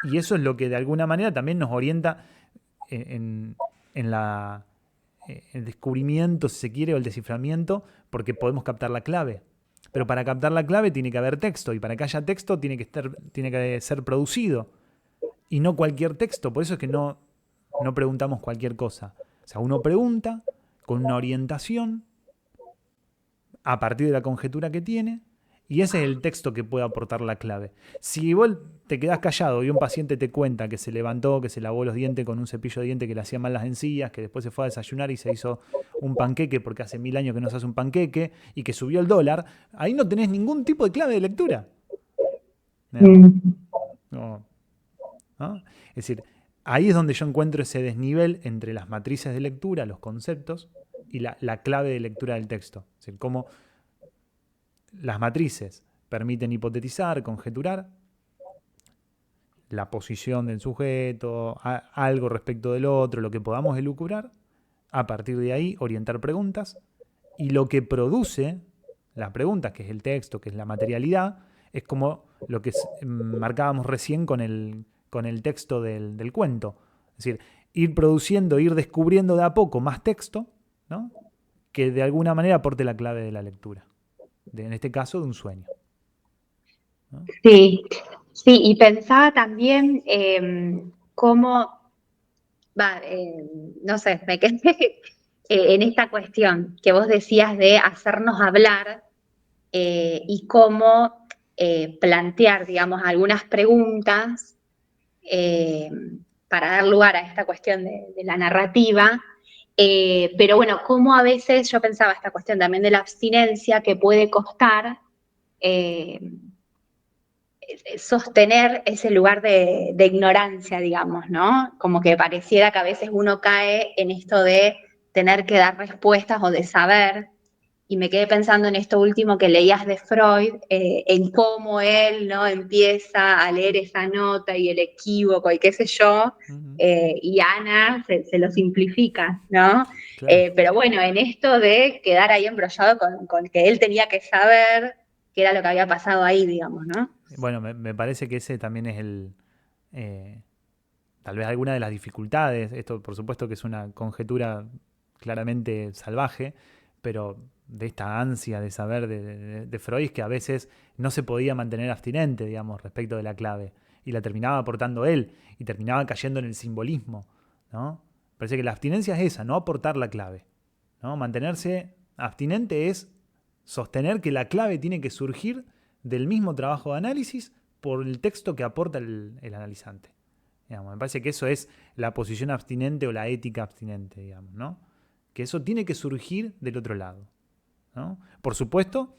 Y eso es lo que de alguna manera también nos orienta en el descubrimiento, si se quiere, o el desciframiento, porque podemos captar la clave. Pero para captar la clave tiene que haber texto, y para que haya texto tiene que ser producido. Y no cualquier texto, por eso es que no preguntamos cualquier cosa. O sea, uno pregunta con una orientación a partir de la conjetura que tiene, y ese es el texto que puede aportar la clave. Si vos te quedás callado y un paciente te cuenta que se levantó, que se lavó los dientes con un cepillo de dientes que le hacía mal las encías, que después se fue a desayunar y se hizo un panqueque porque hace 1000 años que no se hace un panqueque, y que subió el dólar, ahí no tenés ningún tipo de clave de lectura. No. Es decir, ahí es donde yo encuentro ese desnivel entre las matrices de lectura, los conceptos, y la clave de lectura del texto. Es decir, cómo las matrices permiten hipotetizar, conjeturar la posición del sujeto, algo respecto del otro, lo que podamos elucubrar, a partir de ahí orientar preguntas, y lo que produce las preguntas, que es el texto, que es la materialidad, es como lo que marcábamos recién con el texto del cuento. Es decir, ir produciendo, ir descubriendo de a poco más texto, ¿no?, que de alguna manera aporte la clave de la lectura. En este caso, de un sueño, ¿no? Sí, sí, y pensaba también cómo, no sé, me quedé en esta cuestión que vos decías de hacernos hablar y cómo plantear, digamos, algunas preguntas para dar lugar a esta cuestión de la narrativa. Pero bueno, cómo a veces yo pensaba esta cuestión también de la abstinencia que puede costar sostener ese lugar de ignorancia, digamos, ¿no? Como que pareciera que a veces uno cae en esto de tener que dar respuestas o de saber. Y me quedé pensando en esto último que leías de Freud, en cómo él, ¿no?, empieza a leer esa nota y el equívoco y qué sé yo, y Ana se lo simplifica, ¿no? Claro. Pero bueno, en esto de quedar ahí embrollado con que él tenía que saber qué era lo que había pasado ahí, digamos, ¿no? Bueno, me parece que ese también es tal vez alguna de las dificultades. Esto, por supuesto, que es una conjetura claramente salvaje, pero de esta ansia de saber de Freud, que a veces no se podía mantener abstinente, digamos, respecto de la clave, y la terminaba aportando él, y terminaba cayendo en el simbolismo, ¿no? Parece que la abstinencia es esa, no aportar la clave, ¿no? Mantenerse abstinente es sostener que la clave tiene que surgir del mismo trabajo de análisis por el texto que aporta el analizante. Digamos, me parece que eso es la posición abstinente o la ética abstinente, digamos, ¿no? Que eso tiene que surgir del otro lado, ¿no? Por supuesto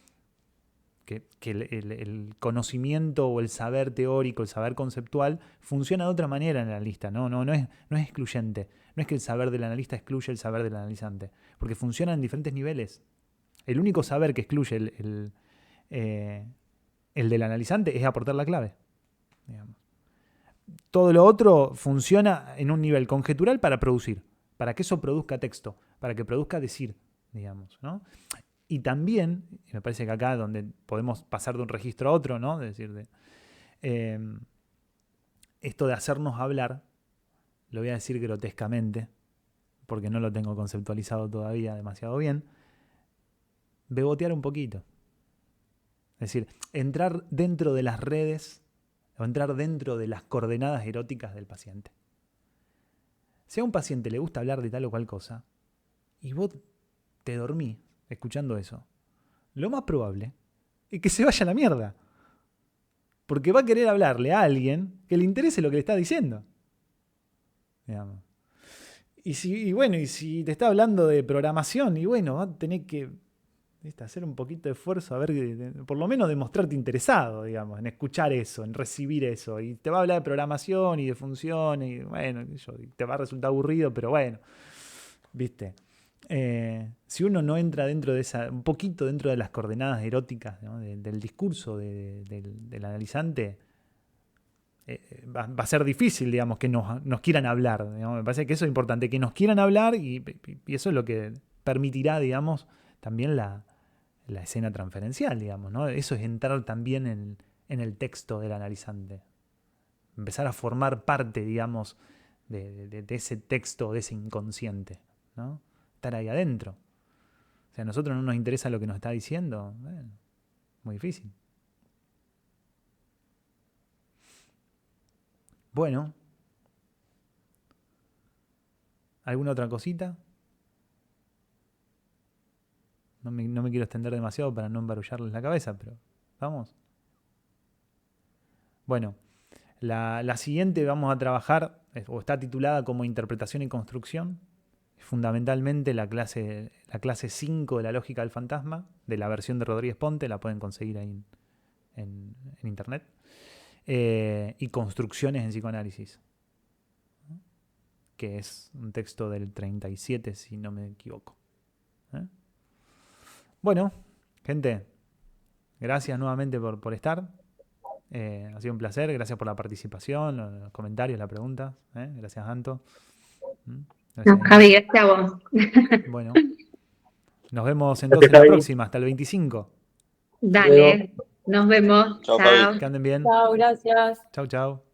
que el conocimiento o el saber teórico, el saber conceptual, funciona de otra manera en el analista, no es excluyente. No es que el saber del analista excluye el saber del analizante, porque funciona en diferentes niveles. El único saber que excluye el del analizante es aportar la clave, digamos. Todo lo otro funciona en un nivel conjetural para producir, para que eso produzca texto, para que produzca decir, digamos, ¿no? Y también, y me parece que acá donde podemos pasar de un registro a otro, ¿no?, es decir, esto de hacernos hablar, lo voy a decir grotescamente, porque no lo tengo conceptualizado todavía demasiado bien, bebotear un poquito. Es decir, entrar dentro de las redes o entrar dentro de las coordenadas eróticas del paciente. Si a un paciente le gusta hablar de tal o cual cosa y vos te dormís escuchando eso, lo más probable es que se vaya a la mierda. Porque va a querer hablarle a alguien que le interese lo que le está diciendo. Digamos. Y si te está hablando de programación, y bueno, va a tener que hacer un poquito de esfuerzo, a ver, por lo menos demostrarte interesado, digamos, en escuchar eso, en recibir eso. Y te va a hablar de programación y de funciones, y bueno, te va a resultar aburrido, pero bueno, ¿viste? Si uno no entra dentro de un poquito dentro de las coordenadas eróticas, ¿no?, del discurso del analizante, va a ser difícil, digamos, que nos quieran hablar, digamos. Me parece que eso es importante, que nos quieran hablar, y eso es lo que permitirá, digamos, también la escena transferencial, digamos, ¿no? Eso es entrar también en el texto del analizante. Empezar a formar parte, digamos, de ese texto, de ese inconsciente, ¿no? estar ahí adentro. O sea, a nosotros no nos interesa lo que nos está diciendo. Muy difícil. Bueno. ¿Alguna otra cosita? No me quiero extender demasiado para no embarullarles la cabeza, pero vamos. Bueno, la siguiente vamos a trabajar, o está titulada como Interpretación y Construcción. Fundamentalmente la clase 5 de la lógica del fantasma, de la versión de Rodríguez Ponte, la pueden conseguir ahí en internet. Y Construcciones en Psicoanálisis, que es un texto del 37, si no me equivoco. Bueno, gente, gracias nuevamente por estar. Ha sido un placer, gracias por la participación, los comentarios, las preguntas. Gracias, Anto. Gracias, No, Javi, gracias a vos. Bueno, nos vemos entonces la próxima, hasta el 25. Dale, nos vemos. Chao, Chao. Javi. Que anden bien. Chao, gracias. Chau, chau.